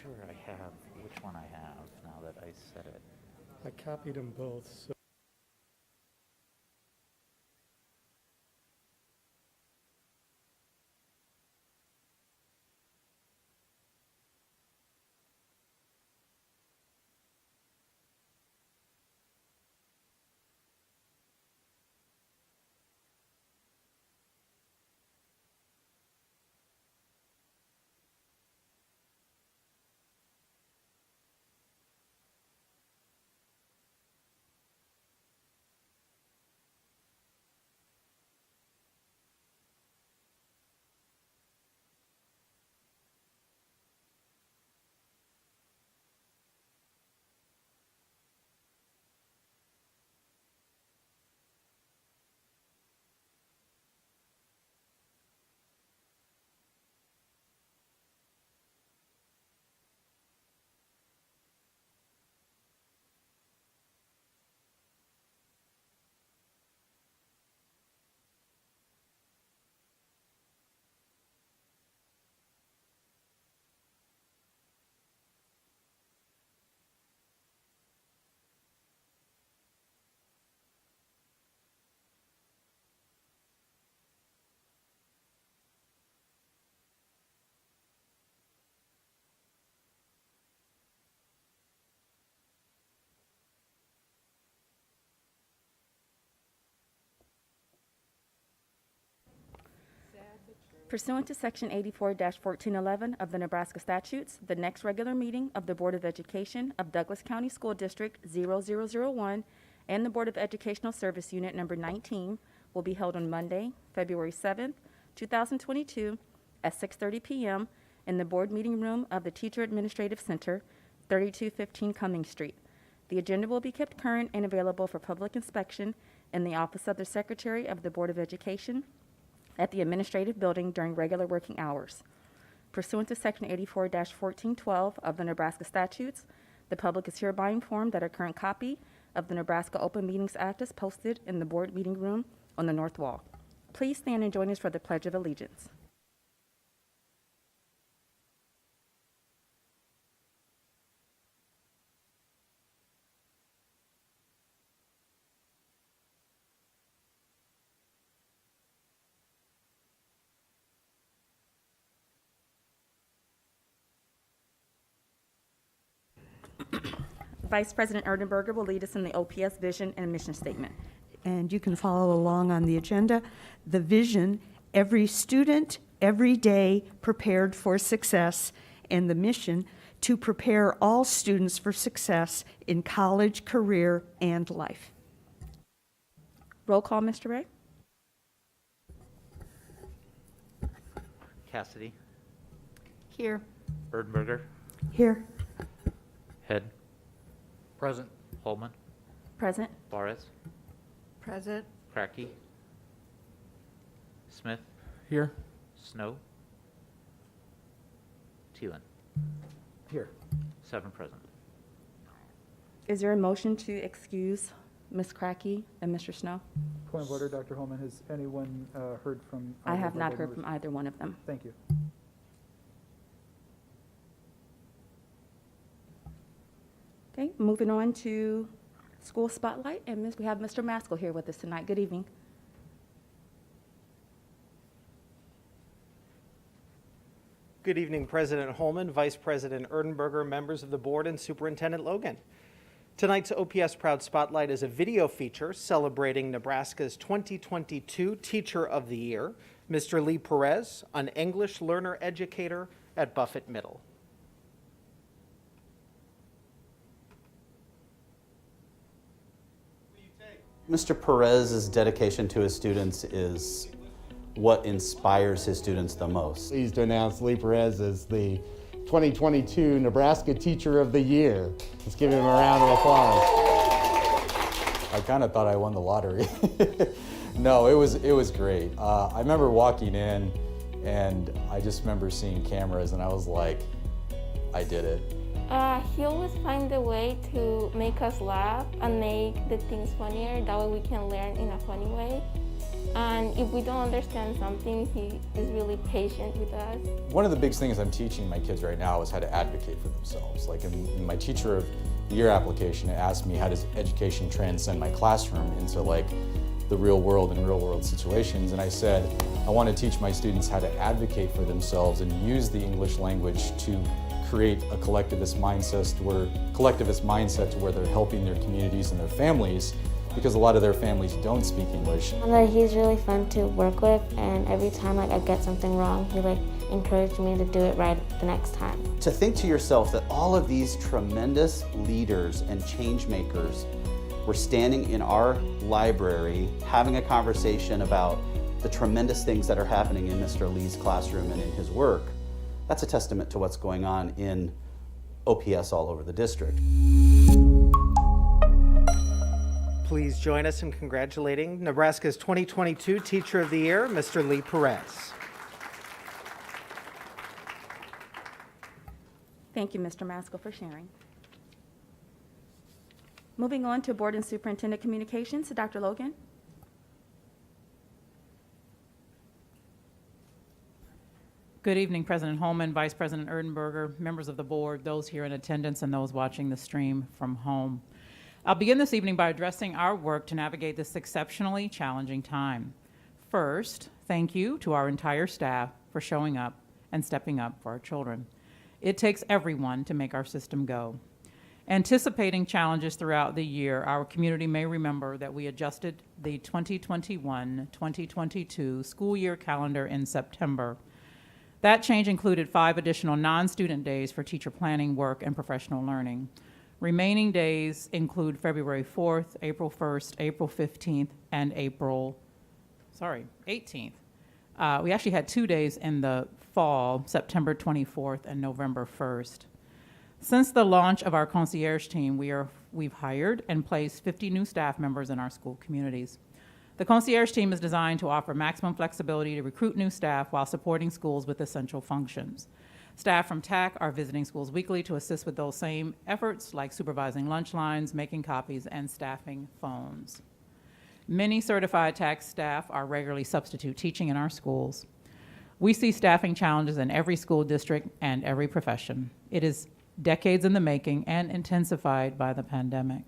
sure I have which one I have now that I said it. I copied them both, so. Pursuant to Section 84-1411 of the Nebraska statutes, the next regular meeting of the Board of Education of Douglas County School District 0001 and the Board of Educational Service Unit Number 19 will be held on Monday, February 7th, 2022 at 6:30 p.m. in the Board Meeting Room of the Teacher Administrative Center, 3215 Cummings Street. The agenda will be kept current and available for public inspection in the Office of the Secretary of the Board of Education at the Administrative Building during regular working hours. Pursuant to Section 84-1412 of the Nebraska statutes, the public is hereby informed that a current copy of the Nebraska Open Meetings Act is posted in the Board Meeting Room on the north wall. Please stand and join us for the Pledge of Allegiance. Vice President Erdenberger will lead us in the OPS vision and mission statement. And you can follow along on the agenda. The vision, every student, every day prepared for success, and the mission, to prepare all students for success in college, career, and life. Roll call, Mr. Ray. Cassidy, Here. Erdberger, Here. Head, Present. Holman, Present. Barres, Present. Cracky, Smith, Here. Snow, Thielen. Here. 7 present. Is there a motion to excuse Ms. Cracky and Mr. Snow? Point of order, Dr. Holman. Has anyone heard from? I either have of our not board heard from members? either one of them. Thank you. Okay, moving on to School Spotlight, and we have Mr. Maskell here with us tonight. Good evening. Good evening, President Holman, Vice President Erdenberger, members of the board, and Superintendent Logan. Tonight's OPS Proud Spotlight is a video feature celebrating Nebraska's 2022 Teacher of the Year, Mr. Lee Perez, an English learner educator at Buffett Middle. Mr. Perez's dedication to his students is what inspires his students the most. Pleased to announce Lee Perez as the 2022 Nebraska Teacher of the Year. Let's give him a round of applause. I kind of thought I won the lottery. No, it was great. I remember walking in and I just remember seeing cameras and I was like, I did it. He always finds a way to make us laugh and make the things funnier. That way we can learn in a funny way. And if we don't understand something, he is really patient with us. One of the big things I'm teaching my kids right now is how to advocate for themselves. Like in my Teacher of the Year application, it asked me how does education transcend my classroom into like the real world and real world situations. And I said, I want to teach my students how to advocate for themselves and use the English language to create a collectivist mindset to where they're helping their communities and their families, because a lot of their families don't speak English. He's really fun to work with, and every time I get something wrong, he encouraged me to do it right the next time. To think to yourself that all of these tremendous leaders and change makers were standing in our library having a conversation about the tremendous things that are happening in Mr. Lee's classroom and in his work, that's a testament to what's going on in OPS all over the district. Please join us in congratulating Nebraska's 2022 Teacher of the Year, Mr. Lee Perez. Thank you, Mr. Maskell, for sharing. Moving on to Board and Superintendent Communications, Dr. Logan. Good evening, President Holman, Vice President Erdenberger, members of the board, those here in attendance, and those watching the stream from home. I'll begin this evening by addressing our work to navigate this exceptionally challenging time. First, thank you to our entire staff for showing up and stepping up for our children. It takes everyone to make our system go. Anticipating challenges throughout the year, our community may remember that we adjusted the 2021-2022 school year calendar in September. That change included 5 additional non-student days for teacher planning, work, and professional learning. Remaining days include February 4th, April 1st, April 15th, and April 18th. We actually had 2 days in the fall, September 24th and November 1st. Since the launch of our concierge team, we've hired and placed 50 new staff members in our school communities. The concierge team is designed to offer maximum flexibility to recruit new staff while supporting schools with essential functions. Staff from TAC are visiting schools weekly to assist with those same efforts, like supervising lunch lines, making copies, and staffing phones. Many certified TAC staff are regularly substitute teaching in our schools. We see staffing challenges in every school district and every profession. It is decades in the making and intensified by the pandemic.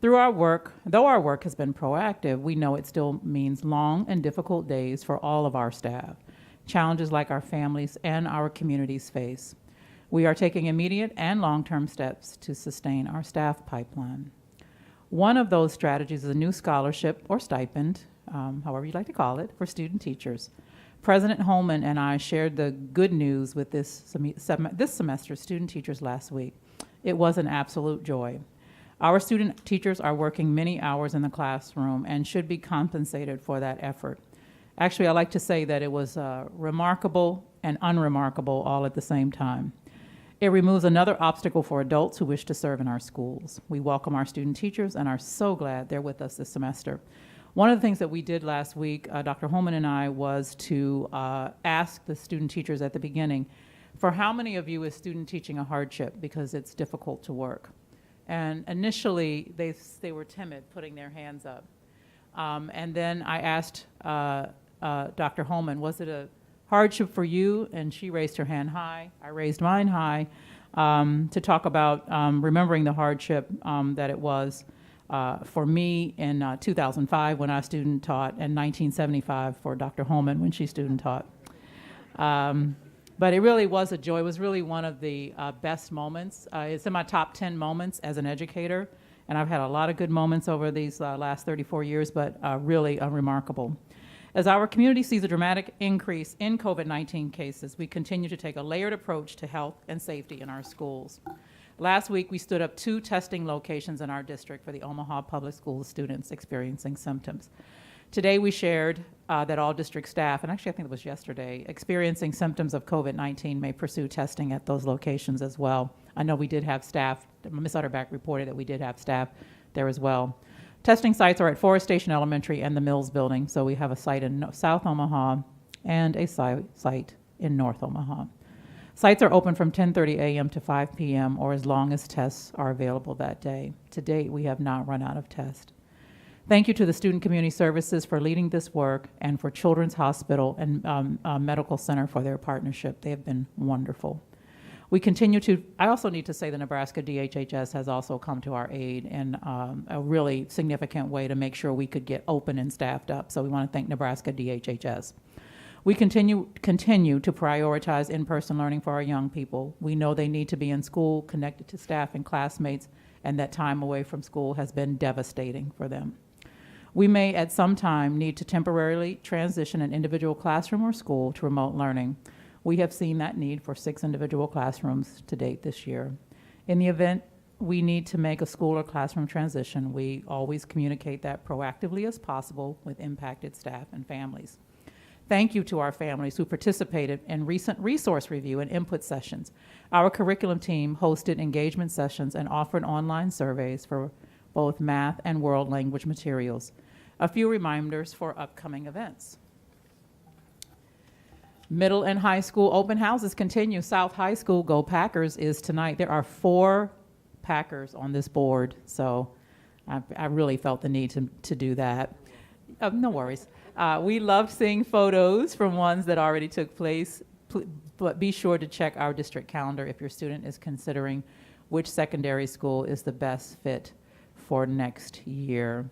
Though our work has been proactive, we know it still means long and difficult days for all of our staff, challenges like our families and our communities face. We are taking immediate and long-term steps to sustain our staff pipeline. One of those strategies is a new scholarship or stipend, however you'd like to call it, for student teachers. President Holman and I shared the good news with this semester's student teachers last week. It was an absolute joy. Our student teachers are working many hours in the classroom and should be compensated for that effort. Actually, I like to say that it was remarkable and unremarkable all at the same time. It removes another obstacle for adults who wish to serve in our schools. We welcome our student teachers and are so glad they're with us this semester. One of the things that we did last week, Dr. Holman and I, was to ask the student teachers at the beginning, for how many of you is student teaching a hardship because it's difficult to work? And initially, they were timid, putting their hands up. And then I asked Dr. Holman, was it a hardship for you? And she raised her hand high. I raised mine high to talk about remembering the hardship that it was for me in 2005 when I student taught, and 1975 for Dr. Holman when she student taught. But it really was a joy. It was really one of the best moments. It's in my top 10 moments as an educator, and I've had a lot of good moments over these last 34 years, but really remarkable. As our community sees a dramatic increase in COVID-19 cases, we continue to take a layered approach to health and safety in our schools. Last week, we stood up 2 testing locations in our district for the Omaha Public Schools students experiencing symptoms. Today, we shared that all district staff, and actually I think it was yesterday, experiencing symptoms of COVID-19 may pursue testing at those locations as well. I know we did have staff, Ms. Utterback reported that we did have staff there as well. Testing sites are at Forest Station Elementary and the Mills Building, so we have a site in South Omaha and a site in North Omaha. Sites are open from 10:30 a.m. to 5 p.m. or as long as tests are available that day. To date, we have not run out of tests. Thank you to the Student Community Services for leading this work and for Children's Hospital and Medical Center for their partnership. They have been wonderful. We continue to, I also need to say the Nebraska DHHS has also come to our aid in a really significant way to make sure we could get open and staffed up. So we want to thank Nebraska DHHS. We continue to prioritize in-person learning for our young people. We know they need to be in school, connected to staff and classmates, and that time away from school has been devastating for them. We may at some time need to temporarily transition an individual classroom or school to remote learning. We have seen that need for 6 individual classrooms to date this year. In the event we need to make a school or classroom transition, we always communicate that proactively as possible with impacted staff and families. Thank you to our families who participated in recent resource review and input sessions. Our curriculum team hosted engagement sessions and offered online surveys for both math and world language materials. A few reminders for upcoming events. Middle and high school open houses continue. South High School Go Packers is tonight. There are 4 Packers on this board, so I really felt the need to do that. No worries. We loved seeing photos from ones that already took place, but be sure to check our district calendar if your student is considering which secondary school is the best fit for next year.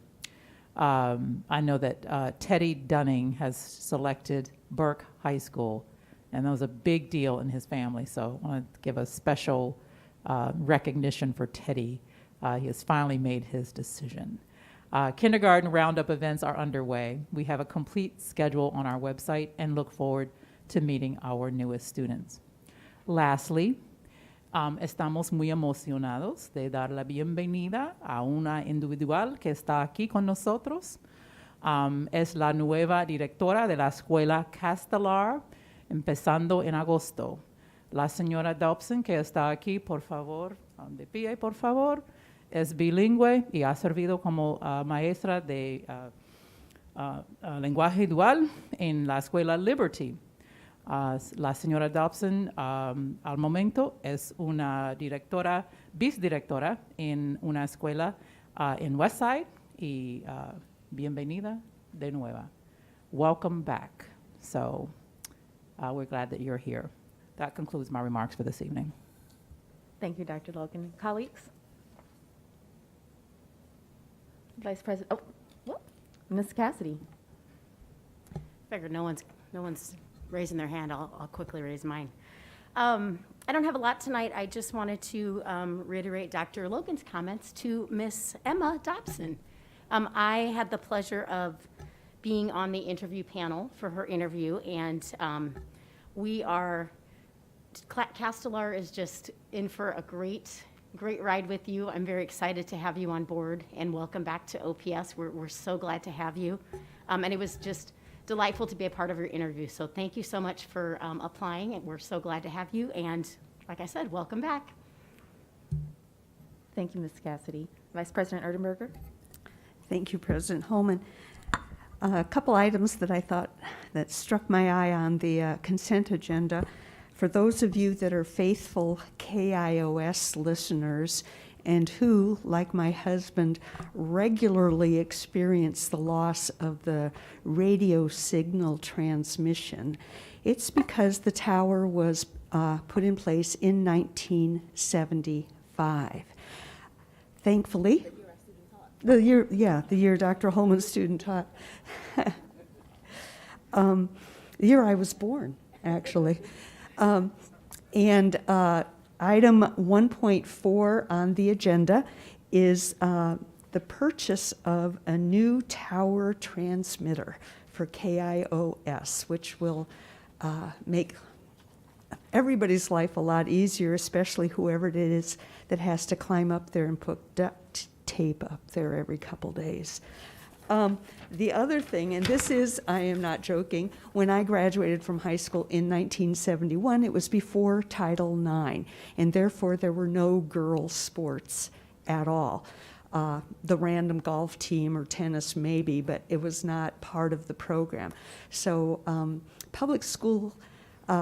I know that Teddy Dunning has selected Burke High School, and that was a big deal in his family, so I want to give a special recognition for Teddy. He has finally made his decision. Kindergarten roundup events are underway. We have a complete schedule on our website and look forward to meeting our newest students. Lastly, estamos muy emocionados de dar la bienvenida a una individual que está aquí con nosotros. Es la nueva directora de la escuela Castelar, empezando en agosto. La señora Dobson, que está aquí, por favor, de pie, por favor, es bilingüe y ha servido como maestra de lenguaje dual en la escuela Liberty. La señora Dobson al momento es una vicedirectora en una escuela en Westside y bienvenida de nuevo. Welcome back. So we're glad that you're here. That concludes my remarks for this evening. Thank you, Dr. Logan. Colleagues? Vice President, Ms. Cassidy. Figured no one's raising their hand. I'll quickly raise mine. I don't have a lot tonight. I just wanted to reiterate Dr. Logan's comments to Miss Emma Dobson. I had the pleasure of being on the interview panel for her interview, and Castelar is just in for a great ride with you. I'm very excited to have you on board, and welcome back to OPS. We're so glad to have you. And it was just delightful to be a part of your interview. So thank you so much for applying, and we're so glad to have you. And like I said, welcome back. Thank you, Ms. Cassidy. Vice President Erdenberger. Thank you, President Holman. A couple items that I thought that struck my eye on the consent agenda. For those of you that are faithful KIOS listeners and who, like my husband, regularly experience the loss of the radio signal transmission, it's because the tower was put in place in 1975. Thankfully, the year Dr. Holman's student taught. The year I was born, actually. And item 1.4 on the agenda is the purchase of a new tower transmitter for KIOS, which will make everybody's life a lot easier, especially whoever it is that has to climb up there and put duct tape up there every couple days. The other thing, and this is, I am not joking, when I graduated from high school in 1971, it was before Title IX, and therefore there were no girls' sports at all. The random golf team or tennis maybe, but it was not part of the program. So public school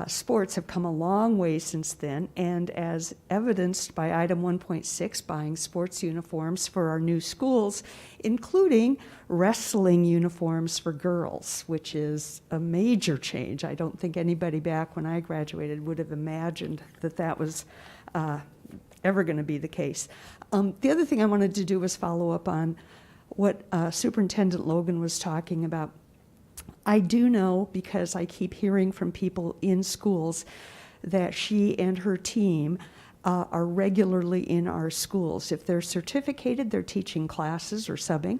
Sports have come a long way since then, and as evidenced by item 1.6, buying sports uniforms for our new schools, including wrestling uniforms for girls, which is a major change. I don't think anybody back when I graduated would have imagined that that was ever going to be the case. The other thing I wanted to do was follow up on what Superintendent Logan was talking about. I do know, because I keep hearing from people in schools, that she and her team are regularly in our schools. If they're certificated, they're teaching classes or subbing,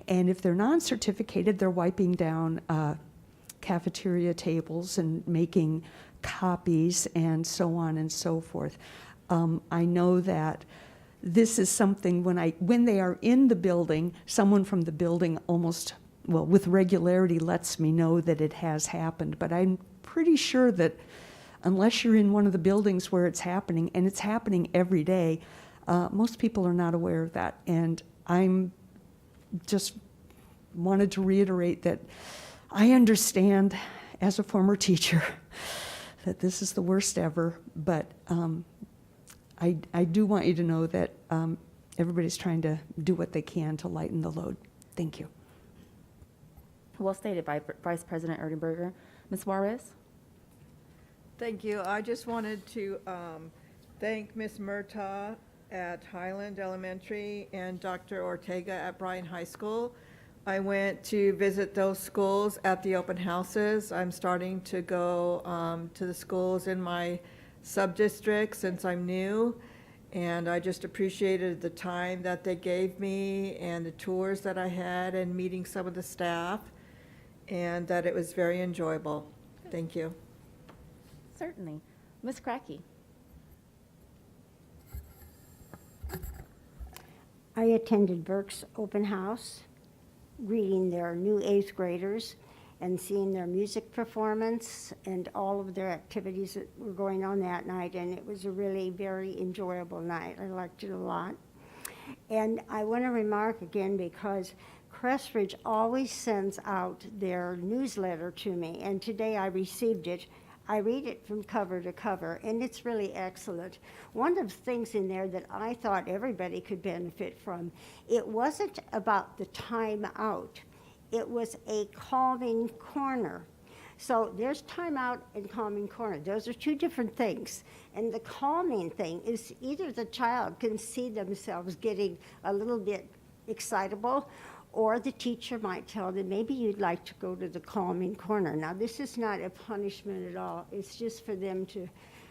and if they're non-certificated, they're wiping down cafeteria tables and making copies and so on and so forth. I know that this is something when they are in the building, someone from the building with regularity lets me know that it has happened. But I'm pretty sure that unless you're in one of the buildings where it's happening, and it's happening every day, most people are not aware of that. And I'm just wanted to reiterate that I understand as a former teacher that this is the worst ever, but I do want you to know that everybody's trying to do what they can to lighten the load. Thank you. Well stated by Vice President Erdenberger. Ms. Juarez? Thank you. I just wanted to thank Ms. Murtaugh at Highland Elementary and Dr. Ortega at Bryan High School. I went to visit those schools at the open houses. I'm starting to go to the schools in my sub-district since I'm new, and I just appreciated the time that they gave me and the tours that I had and meeting some of the staff, and that it was very enjoyable. Thank you. Certainly. Ms. Crackey? I attended Burke's open house, greeting their new 8th graders and seeing their music performance and all of their activities that were going on that night, and it was a really very enjoyable night. I liked it a lot. And I want to remark again, because Crestridge always sends out their newsletter to me, and today I received it. I read it from cover to cover, and it's really excellent. One of the things in there that I thought everybody could benefit from, it wasn't about the time out. It was a calming corner. So there's time out and calming corner. Those are two different things. And the calming thing is either the child can see themselves getting a little bit excitable, or the teacher might tell them, maybe you'd like to go to the calming corner. Now, this is not a punishment at all. It's just for them to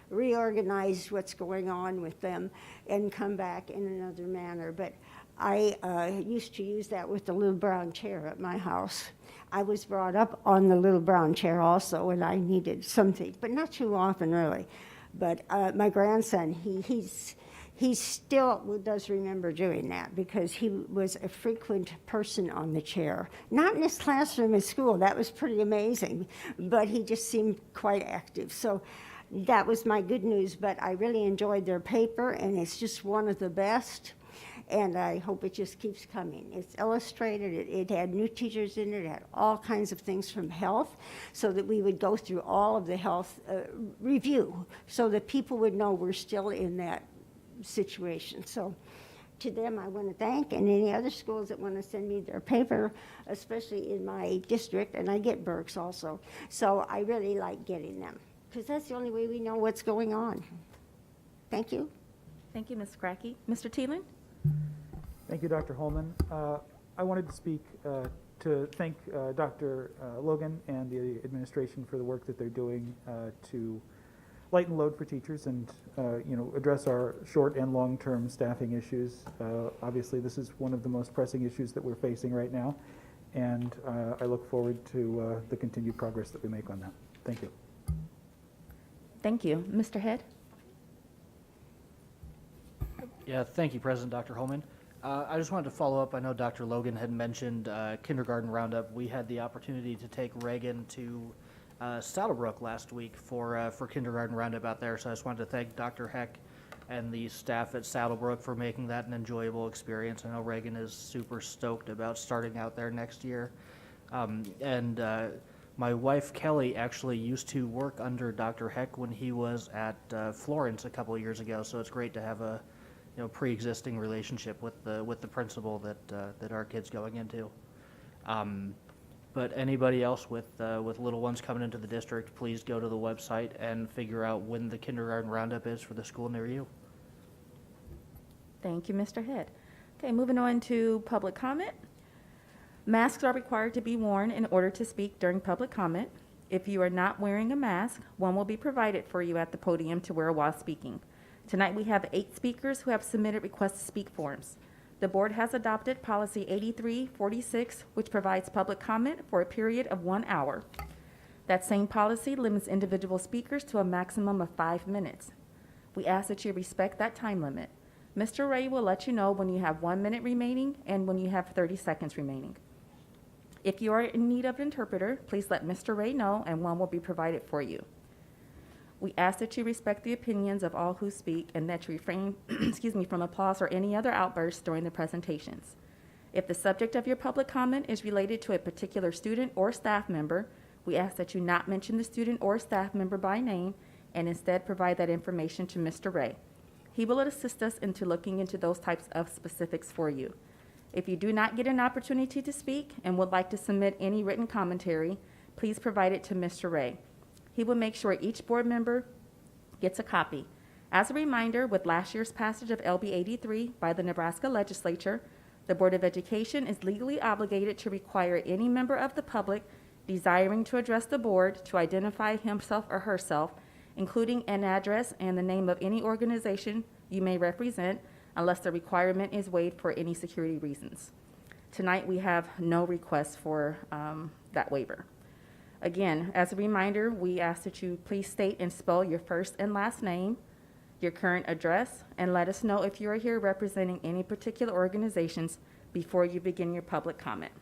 reorganize what's going on with them and come back in another manner. But I used to use that with the little brown chair at my house. I was brought up on the little brown chair also, and I needed something, but not too often, really. But my grandson, he still does remember doing that, because he was a frequent person on the chair. Not in his classroom at school, that was pretty amazing, but he just seemed quite active. So that was my good news, but I really enjoyed their paper, and it's just one of the best, and I hope it just keeps coming. It's illustrated, it had new teachers in it, it had all kinds of things from health, so that we would go through all of the health review, so that people would know we're still in that situation. So to them I want to thank, and any other schools that want to send me their paper, especially in my district, and I get Berks also. So I really like getting them, because that's the only way we know what's going on. Thank you. Thank you, Ms. Crackey. Mr. Thielen? Thank you, Dr. Holman. I wanted to speak to thank Dr. Logan and the administration for the work that they're doing to lighten load for teachers and address our short and long-term staffing issues. Obviously, this is one of the most pressing issues that we're facing right now, and I look forward to the continued progress that we make on that. Thank you. Thank you. Mr. Head? Yeah, thank you, President Dr. Holman. I just wanted to follow up. I know Dr. Logan had mentioned kindergarten roundup. We had the opportunity to take Reagan to Saddlebrook last week for kindergarten roundup out there. So I just wanted to thank Dr. Heck and the staff at Saddlebrook for making that an enjoyable experience. I know Reagan is super stoked about starting out there next year. My wife Kelly actually used to work under Dr. Heck when he was at Florence a couple of years ago, so it's great to have a pre-existing relationship with the principal that our kid's going into. But anybody else with little ones coming into the district, please go to the website and figure out when the kindergarten roundup is for the school near you. Thank you, Mr. Head. Okay, moving on to public comment. Masks are required to be worn in order to speak during public comment. If you are not wearing a mask, one will be provided for you at the podium to wear while speaking. Tonight we have 8 speakers who have submitted request to speak forms. The board has adopted policy 8346, which provides public comment for a period of 1 hour. That same policy limits individual speakers to a maximum of 5 minutes. We ask that you respect that time limit. Mr. Ray will let you know when you have 1 minute remaining and when you have 30 seconds remaining. If you are in need of an interpreter, please let Mr. Ray know and one will be provided for you. We ask that you respect the opinions of all who speak and that you refrain from applause or any other outbursts during the presentations. If the subject of your public comment is related to a particular student or staff member, we ask that you not mention the student or staff member by name and instead provide that information to Mr. Ray. He will assist us into looking into those types of specifics for you. If you do not get an opportunity to speak and would like to submit any written commentary, please provide it to Mr. Ray. He will make sure each board member gets a copy. As a reminder, with last year's passage of LB 83 by the Nebraska legislature, the Board of Education is legally obligated to require any member of the public desiring to address the board to identify himself or herself, including an address and the name of any organization you may represent, unless the requirement is waived for any security reasons. Tonight, we have no requests for that waiver. Again, as a reminder, we ask that you please state and spell your first and last name, your current address, and let us know if you are here representing any particular organizations before you begin your public comment.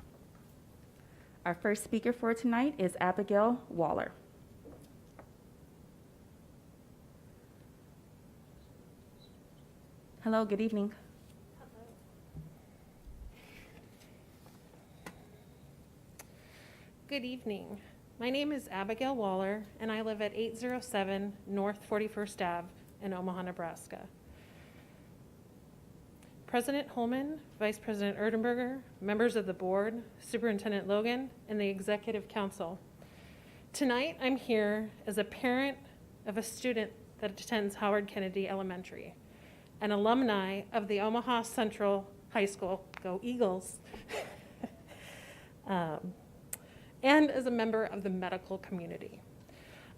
Our first speaker for tonight is Abigail Waller. Hello, good evening. Good evening. My name is Abigail Waller, and I live at 807 North 41st Ave in Omaha, Nebraska. President Holman, Vice President Erdenberger, members of the board, Superintendent Logan, and the Executive Council. Tonight, I'm here as a parent of a student that attends Howard Kennedy Elementary, an alumni of the Omaha Central High School, go Eagles, and as a member of the medical community.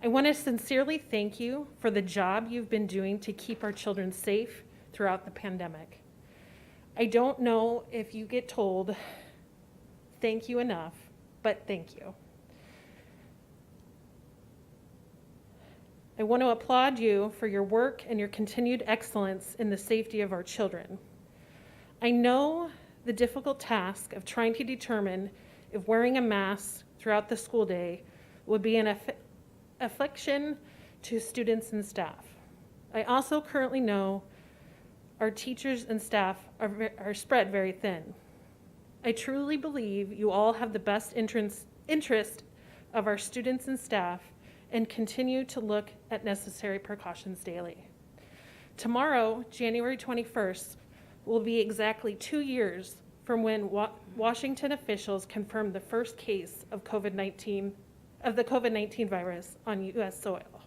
I want to sincerely thank you for the job you've been doing to keep our children safe throughout the pandemic. I don't know if you get told thank you enough, but thank you. I want to applaud you for your work and your continued excellence in the safety of our children. I know the difficult task of trying to determine if wearing a mask throughout the school day would be an affliction to students and staff. I also currently know our teachers and staff are spread very thin. I truly believe you all have the best interest of our students and staff and continue to look at necessary precautions daily. Tomorrow, January 21st, will be exactly 2 years from when Washington officials confirmed the first case of the COVID-19 virus on U.S. soil.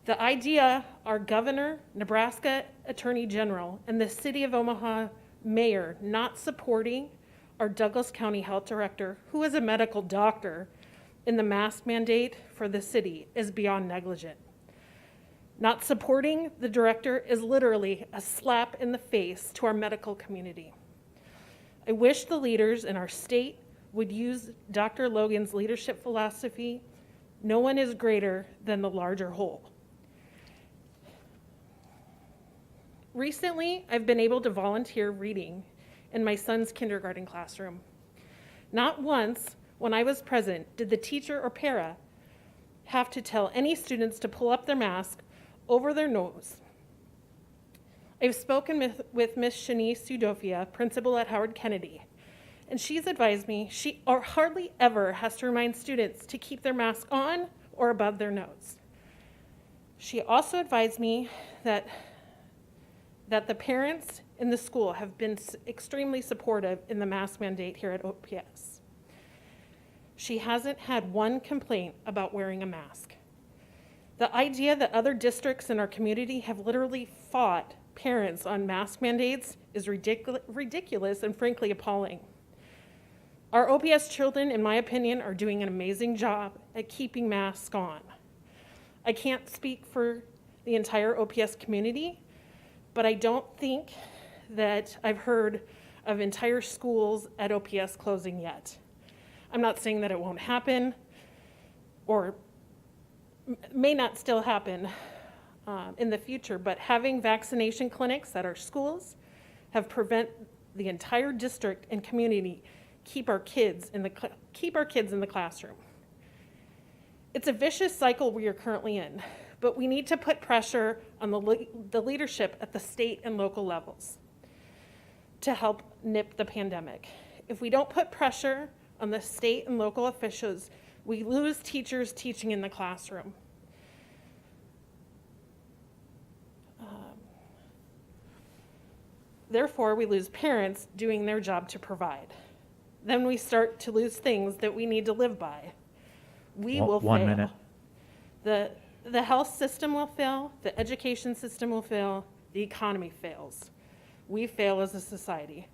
The idea our governor, Nebraska Attorney General, and the City of Omaha mayor not supporting our Douglas County Health Director, who is a medical doctor, in the mask mandate for the city is beyond negligent. Not supporting the director is literally a slap in the face to our medical community. I wish the leaders in our state would use Dr. Logan's leadership philosophy, no one is greater than the larger whole. Recently, I've been able to volunteer reading in my son's kindergarten classroom. Not once when I was present did the teacher or para have to tell any students to pull up their mask over their nose. I've spoken with Ms. Shanice Udofia, principal at Howard Kennedy, And she's advised me she hardly ever has to remind students to keep their mask on or above their nose. She also advised me that the parents in the school have been extremely supportive in the mask mandate here at OPS. She hasn't had one complaint about wearing a mask. The idea that other districts in our community have literally fought parents on mask mandates is ridiculous and frankly appalling. Our OPS children, in my opinion, are doing an amazing job at keeping masks on. I can't speak for the entire OPS community, but I don't think that I've heard of entire schools at OPS closing yet. I'm not saying that it won't happen or may not still happen in the future, but having vaccination clinics at our schools have prevented the entire district and community keep our kids in the classroom. It's a vicious cycle we are currently in, but we need to put pressure on the leadership at the state and local levels to help nip the pandemic. If we don't put pressure on the state and local officials, we lose teachers teaching in the classroom. Therefore, we lose parents doing their job to provide. Then we start to lose things that we need to live by. We will fail. 1 minute. The health system will fail, the education system will fail, the economy fails. We fail as a society.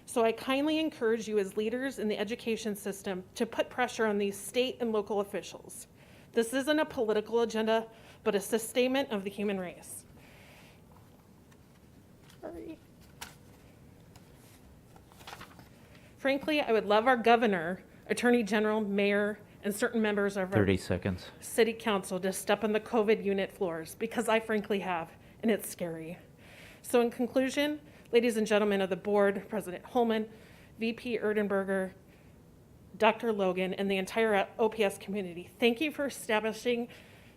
So I kindly encourage you as leaders in the education system to put pressure on these state and local officials. This isn't a political agenda, but a sustainment of the human race. Sorry. Frankly, I would love our governor, attorney general, mayor, and certain members of our 30 seconds. city council to step on the COVID unit floors, because I frankly have, and it's scary. So in conclusion, ladies and gentlemen of the board, President Holman, VP Erdenberger, Dr. Logan, and the entire OPS community, thank you for establishing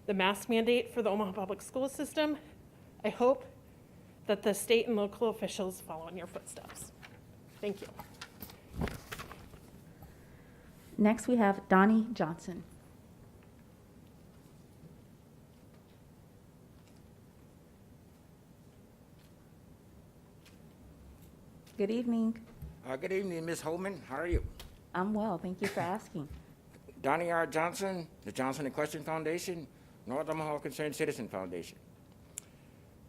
the mask mandate for the Omaha Public School System. I hope that the state and local officials follow in your footsteps. Thank you. Next, we have Donnie Johnson. Good evening. Good evening, Ms. Holman. How are you? I'm well, thank you for asking. Donnie R. Johnson, the Johnson and Question Foundation, North Omaha Concerned Citizen Foundation.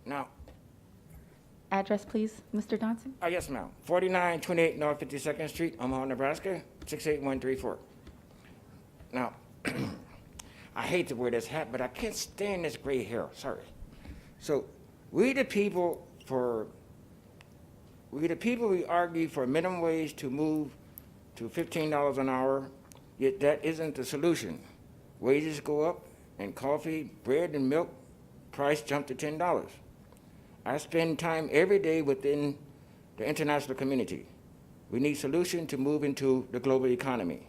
Now, Address, please, Mr. Johnson? yes, ma'am. 4928 North 52nd Street, Omaha, Nebraska, 68134. Now, I hate to wear this hat, but I can't stand this gray hair. Sorry. So, we the people, we argue for minimum wage to move to $15 an hour, yet that isn't the solution. Wages go up, and coffee, bread, and milk price jump to $10. I spend time every day within the international community. We need solution to move into the global economy.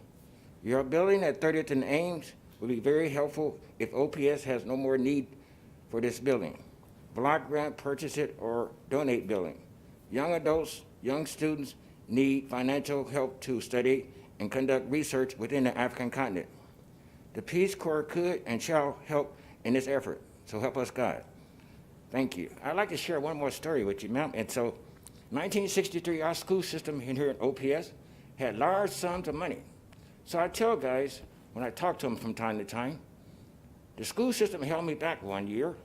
Your building at 30th and Ames will be very helpful if OPS has no more need for this building. Block grant, purchase it, or donate building. Young adults, young students need financial help to study and conduct research within the African continent. The Peace Corps could and shall help in this effort, so help us God. Thank you. I'd like to share one more story with you, ma'am. And so, 1963, our school system here at OPS had large sums of money. So I tell guys, when I talk to them from time to time, the school system held me back 1 year,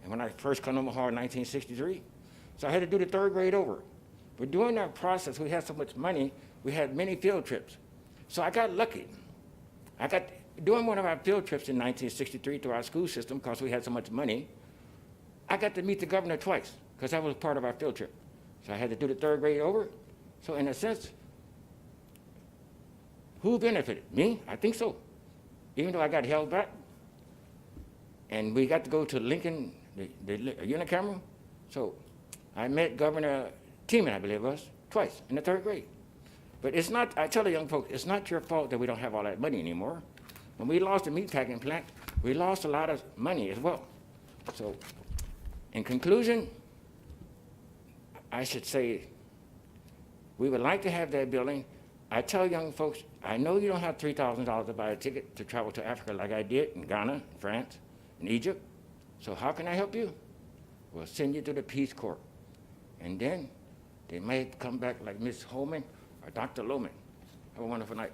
and when I first come to Omaha in 1963, so I had to do the third grade over. But during that process, we had so much money, we had many field trips. So I got lucky. During one of our field trips in 1963 to our school system, because we had so much money, I got to meet the governor twice, because that was part of our field trip. So I had to do the third grade over. So in a sense, who benefited? Me? I think so. Even though I got held back, and we got to go to Lincoln, the unicameral. So I met Governor Teeman, I believe it was, twice in the third grade. But it's not, I tell the young folks, it's not your fault that we don't have all that money anymore. When we lost the meatpacking plant, we lost a lot of money as well. So in conclusion, I should say we would like to have that building, I tell young folks, I know you don't have $3,000 to buy a ticket to travel to Africa like I did in Ghana, France, and Egypt. So how can I help you? We'll send you to the Peace Corps. And then they may come back like Ms. Holman or Dr. Lohman. Have a wonderful night.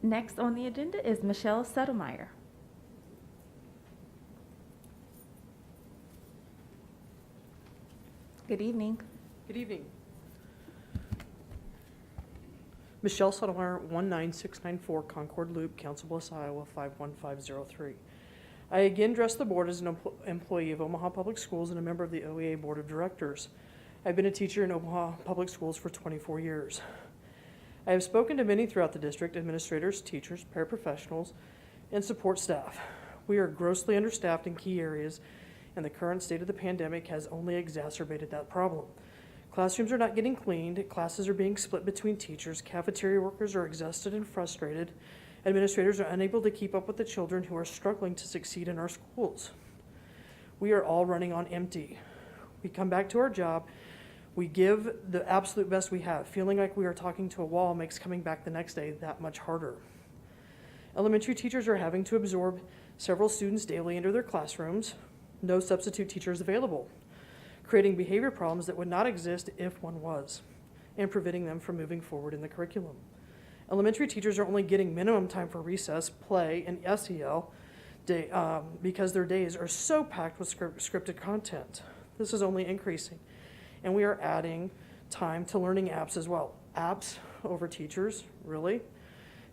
Next on the agenda is Michelle Settlemeyer. Good evening. Good evening. Michelle Settlemeyer, 19694 Concord Loop, Council Bluffs, Iowa, 51503. I again address the board as an employee of Omaha Public Schools and a member of the OEA Board of Directors. I've been a teacher in Omaha Public Schools for 24 years. I have spoken to many throughout the district, administrators, teachers, paraprofessionals, and support staff. We are grossly understaffed in key areas, and the current state of the pandemic has only exacerbated that problem. Classrooms are not getting cleaned, classes are being split between teachers, cafeteria workers are exhausted and frustrated, administrators are unable to keep up with the children who are struggling to succeed in our schools. We are all running on empty. We come back to our job, we give the absolute best we have. Feeling like we are talking to a wall makes coming back the next day that much harder. Elementary teachers are having to absorb several students daily into their classrooms, no substitute teachers available, creating behavior problems that would not exist if one was, and preventing them from moving forward in the curriculum. Elementary teachers are only getting minimum time for recess, play, and SEL because their days are so packed with scripted content. This is only increasing, and we are adding time to learning apps as well. Apps over teachers, really?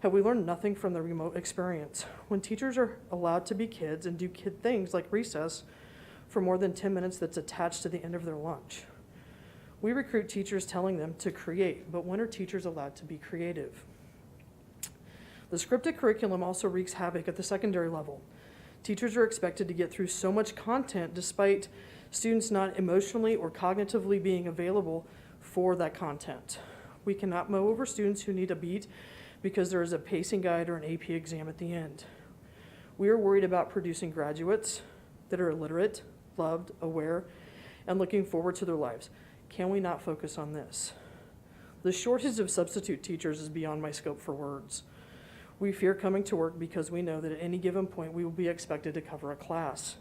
Have we learned nothing from the remote experience? When teachers are allowed to be kids and do kid things like recess for more than 10 minutes that's attached to the end of their lunch. We recruit teachers telling them to create, but when are teachers allowed to be creative? The scripted curriculum also wreaks havoc at the secondary level. Teachers are expected to get through so much content despite students not emotionally or cognitively being available for that content. We cannot mow over students who need a beat because there is a pacing guide or an AP exam at the end. We are worried about producing graduates that are illiterate, loved, aware, and looking forward to their lives. Can we not focus on this? The shortage of substitute teachers is beyond my scope for words. We fear coming to work because we know that at any given point we will be expected to cover a class.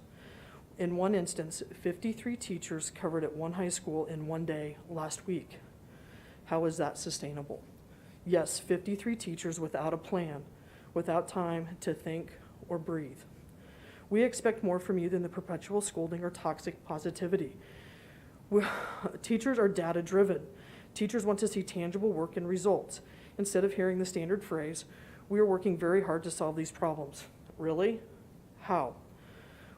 In one instance, 53 teachers covered at one high school in one day last week. How is that sustainable? Yes, 53 teachers without a plan, without time to think or breathe. We expect more from you than the perpetual scolding or toxic positivity. Teachers are data-driven. Teachers want to see tangible work and results. Instead of hearing the standard phrase, we are working very hard to solve these problems. Really? How?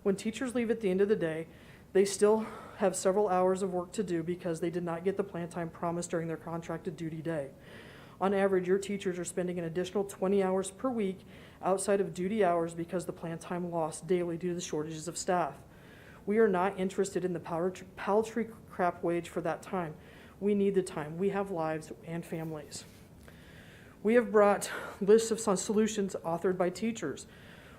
When teachers leave at the end of the day, they still have several hours of work to do because they did not get the plan time promised during their contracted duty day. On average, your teachers are spending an additional 20 hours per week outside of duty hours because the plan time lost daily due to the shortages of staff. We are not interested in the paltry crap wage for that time. We need the time. We have lives and families. We have brought lists of solutions authored by teachers.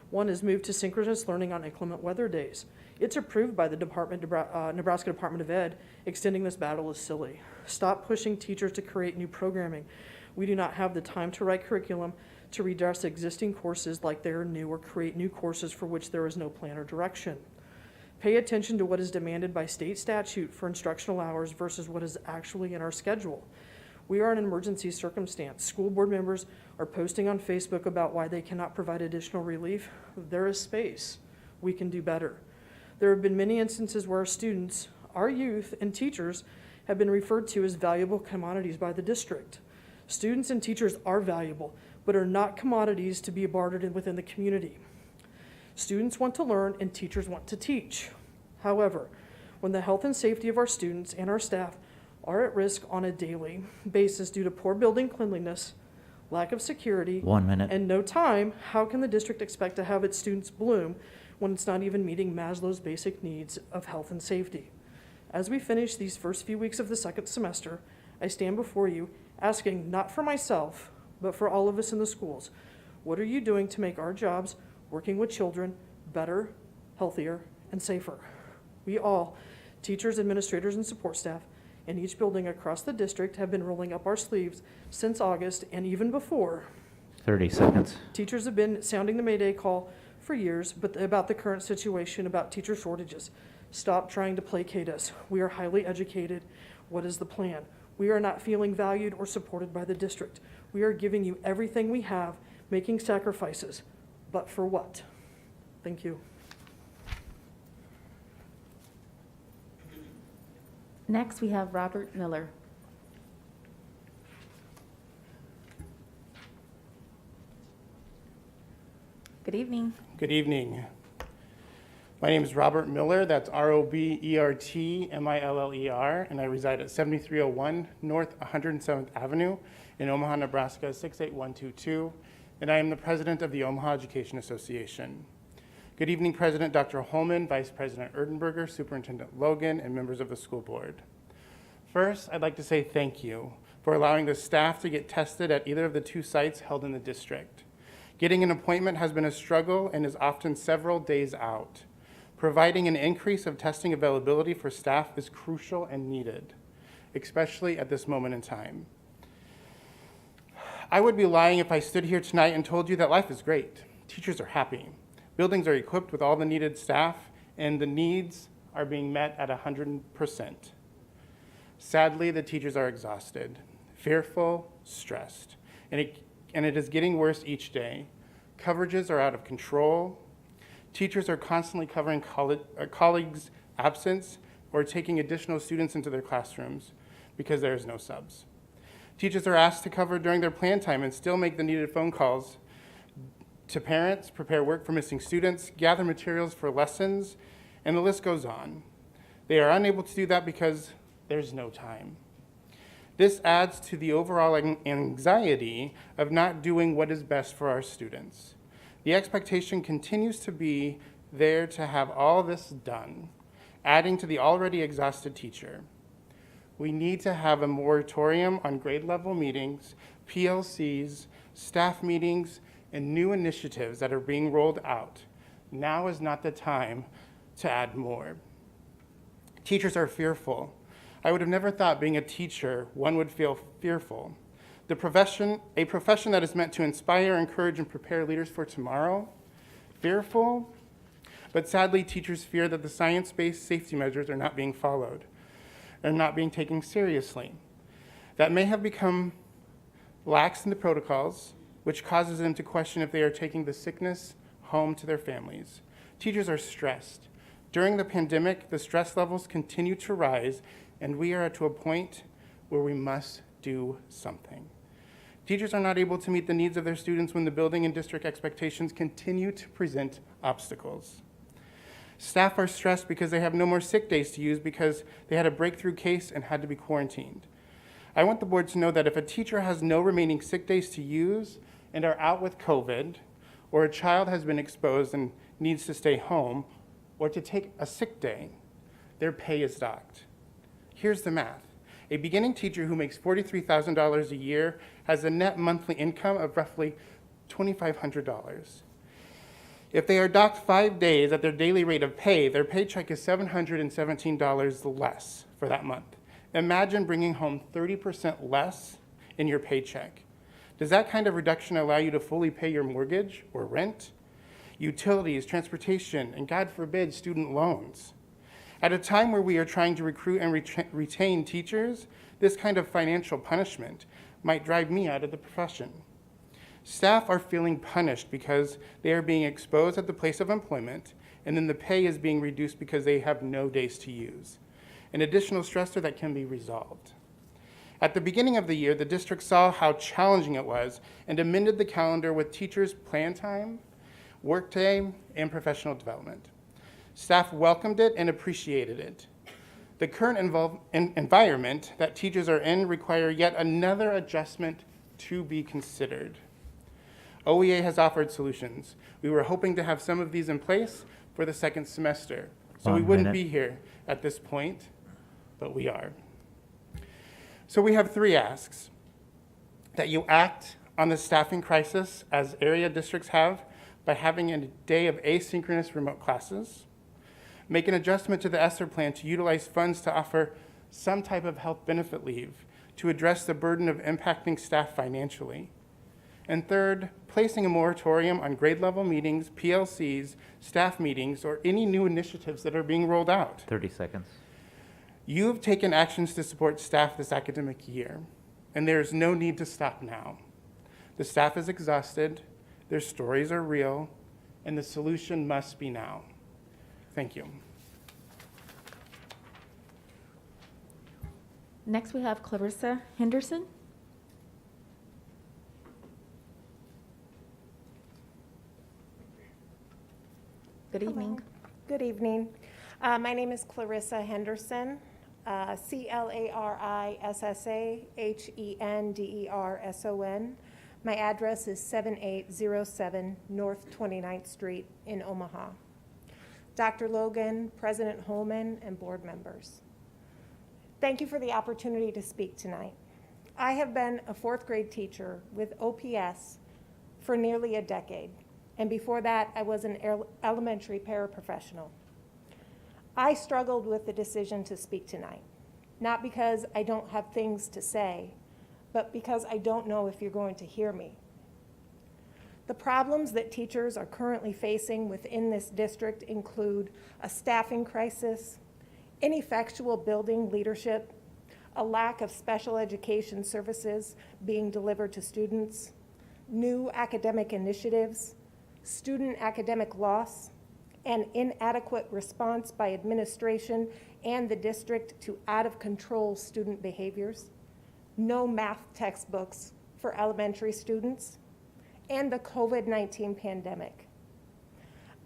One is move to synchronous learning on inclement weather days. It's approved by the Nebraska Department of Ed. Extending this battle is silly. Stop pushing teachers to create new programming. We do not have the time to write curriculum to redress existing courses like they are new or create new courses for which there is no plan or direction. Pay attention to what is demanded by state statute for instructional hours versus what is actually in our schedule. We are in an emergency circumstance. School board members are posting on Facebook about why they cannot provide additional relief. There is space. We can do better. There have been many instances where our students, our youth, and teachers have been referred to as valuable commodities by the district. Students and teachers are valuable, but are not commodities to be bartered within the community. Students want to learn and teachers want to teach. However, when the health and safety of our students and our staff are at risk on a daily basis due to poor building cleanliness, lack of security, 1 minute. and no time, how can the district expect to have its students bloom when it's not even meeting Maslow's basic needs of health and safety? As we finish these first few weeks of the second semester, I stand before you asking not for myself, but for all of us in the schools. What are you doing to make our jobs working with children better, healthier, and safer? We all, teachers, administrators, and support staff, and each building across the district have been rolling up our sleeves since August and even before. 30 seconds. Teachers have been sounding the Mayday call for years, but about the current situation about teacher shortages. Stop trying to placate us. We are highly educated. What is the plan? We are not feeling valued or supported by the district. We are giving you everything we have, making sacrifices. But for what? Thank you. Next, we have Robert Miller. Good evening. Good evening. My name is Robert Miller. That's RobertMiller, and I reside at 7301 North 107th Avenue in Omaha, Nebraska 68122, and I am the president of the Omaha Education Association. Good evening, President Dr. Holman, Vice President Erdenberger, Superintendent Logan, and members of the school board. First, I'd like to say thank you for allowing the staff to get tested at either of the 2 sites held in the district. Getting an appointment has been a struggle and is often several days out. Providing an increase of testing availability for staff is crucial and needed, especially at this moment in time. I would be lying if I stood here tonight and told you that life is great. Teachers are happy. Buildings are equipped with all the needed staff, and the needs are being met at 100%. Sadly, the teachers are exhausted, fearful, stressed, and it is getting worse each day. Coverages are out of control. Teachers are constantly covering colleagues' absence or taking additional students into their classrooms because there is no subs. Teachers are asked to cover during their plan time and still make the needed phone calls to parents, prepare work for missing students, gather materials for lessons, and the list goes on. They are unable to do that because there's no time. This adds to the overall anxiety of not doing what is best for our students. The expectation continues to be there to have all this done, adding to the already exhausted teacher. We need to have a moratorium on grade level meetings, PLCs, staff meetings, and new initiatives that are being rolled out. Now is not the time to add more. Teachers are fearful. I would have never thought being a teacher, one would feel fearful. A profession that is meant to inspire, encourage, and prepare leaders for tomorrow. Fearful, but sadly, teachers fear that the science-based safety measures are not being followed, are not being taken seriously. That may have become lax in the protocols, which causes them to question if they are taking the sickness home to their families. Teachers are stressed. During the pandemic, the stress levels continue to rise, and we are to a point where we must do something. Teachers are not able to meet the needs of their students when the building and district expectations continue to present obstacles. Staff are stressed because they have no more sick days to use because they had a breakthrough case and had to be quarantined. I want the board to know that if a teacher has no remaining sick days to use and are out with COVID, or a child has been exposed and needs to stay home, or to take a sick day, their pay is docked. Here's the math. A beginning teacher who makes $43,000 a year has a net monthly income of roughly $2,500. If they are docked 5 days at their daily rate of pay, their paycheck is $717 less for that month. Imagine bringing home 30% less in your paycheck. Does that kind of reduction allow you to fully pay your mortgage or rent, utilities, transportation, and God forbid, student loans? At a time where we are trying to recruit and retain teachers, this kind of financial punishment might drive me out of the profession. Staff are feeling punished because they are being exposed at the place of employment, and then the pay is being reduced because they have no days to use. An additional stressor that can be resolved. At the beginning of the year, the district saw how challenging it was and amended the calendar with teachers' plan time, workday, and professional development. Staff welcomed it and appreciated it. The current environment that teachers are in require yet another adjustment to be considered. OEA has offered solutions. We were hoping to have some of these in place for the second semester, so we wouldn't be here at this point, but we are. So we have 3 asks: that you act on the staffing crisis as area districts have by having a day of asynchronous remote classes, make an adjustment to the ESSER plan to utilize funds to offer some type of health benefit leave to address the burden of impacting staff financially. And third, placing a moratorium on grade level meetings, PLCs, staff meetings, or any new initiatives that are being rolled out. 30 seconds. You've taken actions to support staff this academic year, and there is no need to stop now. The staff is exhausted, their stories are real, and the solution must be now. Thank you. Next, we have Clarissa Henderson. Good evening. Good evening. My name is Clarissa Henderson, ClarisssaHenderson. My address is 7807 North 29th Street in Omaha. Dr. Logan, President Holman, and board members, thank you for the opportunity to speak tonight. I have been a fourth grade teacher with OPS for nearly a decade. And before that, I was an elementary paraprofessional. I struggled with the decision to speak tonight, not because I don't have things to say, but because I don't know if you're going to hear me. The problems that teachers are currently facing within this district include a staffing crisis, ineffectual building leadership, a lack of special education services being delivered to students, new academic initiatives, student academic loss, and inadequate response by administration and the district to out-of-control student behaviors, no math textbooks for elementary students, and the COVID-19 pandemic.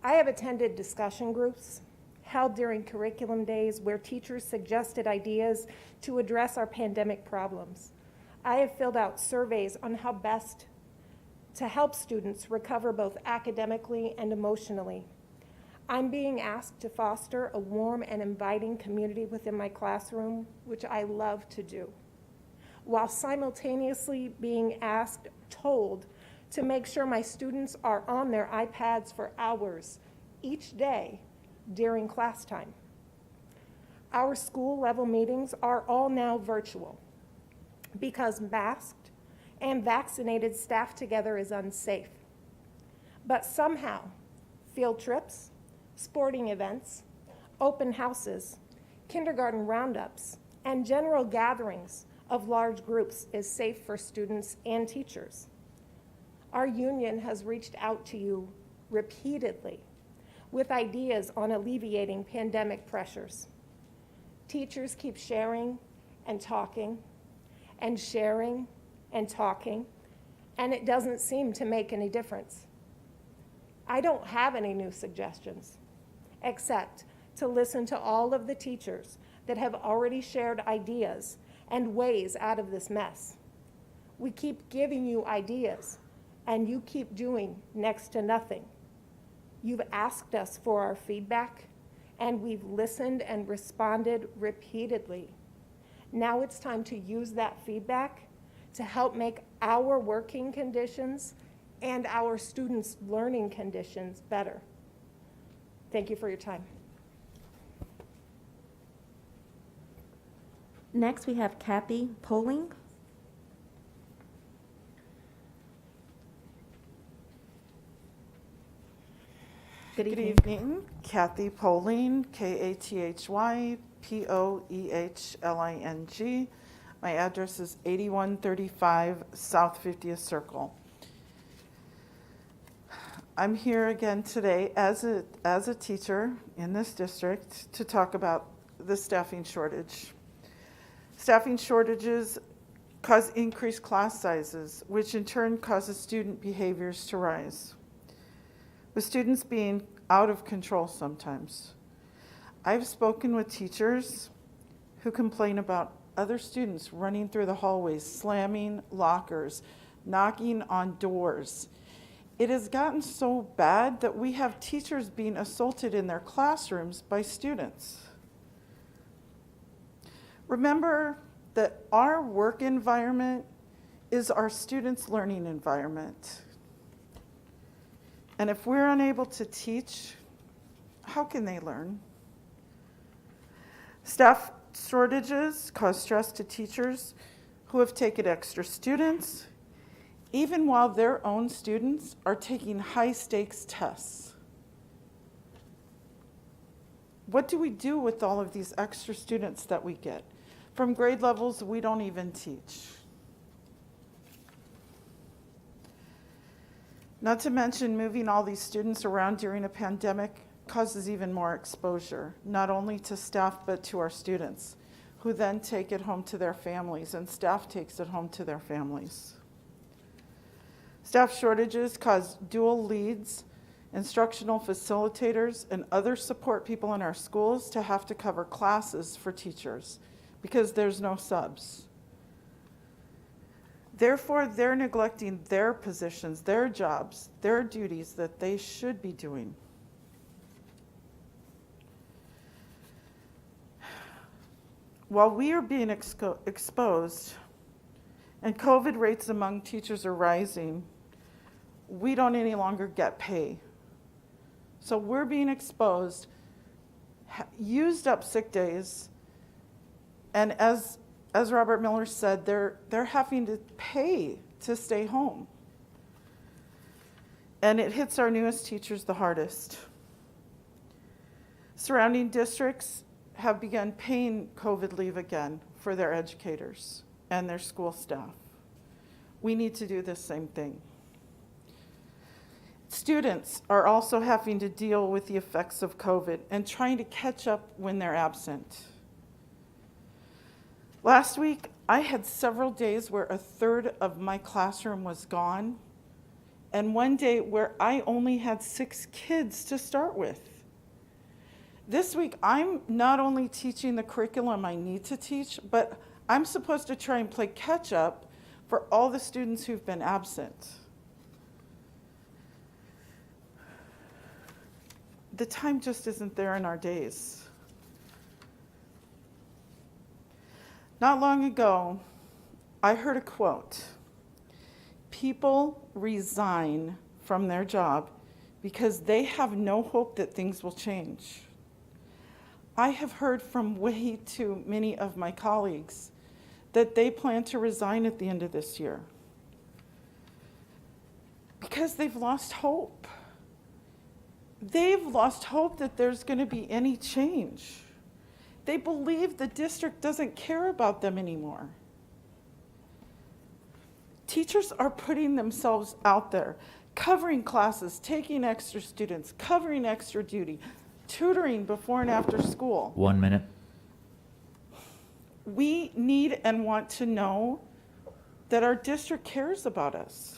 I have attended discussion groups held during curriculum days where teachers suggested ideas to address our pandemic problems. I have filled out surveys on how best to help students recover both academically and emotionally. I'm being asked to foster a warm and inviting community within my classroom, which I love to do, while simultaneously being told to make sure my students are on their iPads for hours each day during class time. Our school level meetings are all now virtual because masked and vaccinated staff together is unsafe. But somehow, field trips, sporting events, open houses, kindergarten roundups, and general gatherings of large groups is safe for students and teachers. Our union has reached out to you repeatedly with ideas on alleviating pandemic pressures. Teachers keep sharing and talking and sharing and talking, and it doesn't seem to make any difference. I don't have any new suggestions, except to listen to all of the teachers that have already shared ideas and ways out of this mess. We keep giving you ideas, and you keep doing next to nothing. You've asked us for our feedback, and we've listened and responded repeatedly. Now it's time to use that feedback to help make our working conditions and our students' learning conditions better. Thank you for your time. Next, we have Kathy Poling. Good evening. Kathy Poling, KATHYPOEHLING. My address is 8135 South 50th Circle. I'm here again today as a teacher in this district to talk about the staffing shortage. Staffing shortages cause increased class sizes, which in turn causes student behaviors to rise, with students being out of control sometimes. I've spoken with teachers who complain about other students running through the hallways, slamming lockers, knocking on doors. It has gotten so bad that we have teachers being assaulted in their classrooms by students. Remember that our work environment is our students' learning environment. And if we're unable to teach, how can they learn? Staff shortages cause stress to teachers who have taken extra students, even while their own students are taking high-stakes tests. What do we do with all of these extra students that we get from grade levels we don't even teach? Not to mention, moving all these students around during a pandemic causes even more exposure, not only to staff but to our students, who then take it home to their families, and staff takes it home to their families. Staff shortages cause dual leads, instructional facilitators, and other support people in our schools to have to cover classes for teachers because there's no subs. Therefore, they're neglecting their positions, their jobs, their duties that they should be doing. While we are being exposed and COVID rates among teachers are rising, we don't any longer get pay. So we're being exposed, used up sick days, and as Robert Miller said, they're having to pay to stay home. And it hits our newest teachers the hardest. Surrounding districts have begun paying COVID leave again for their educators and their school staff. We need to do the same thing. Students are also having to deal with the effects of COVID and trying to catch up when they're absent. Last week, I had several days where a third of my classroom was gone, and one day where I only had 6 kids to start with. This week, I'm not only teaching the curriculum I need to teach, but I'm supposed to try and play catch up for all the students who've been absent. The time just isn't there in our days. Not long ago, I heard a quote. People resign from their job because they have no hope that things will change. I have heard from way too many of my colleagues that they plan to resign at the end of this year because they've lost hope. They've lost hope that there's going to be any change. They believe the district doesn't care about them anymore. Teachers are putting themselves out there, covering classes, taking extra students, covering extra duty, tutoring before and after school. 1 minute. We need and want to know that our district cares about us,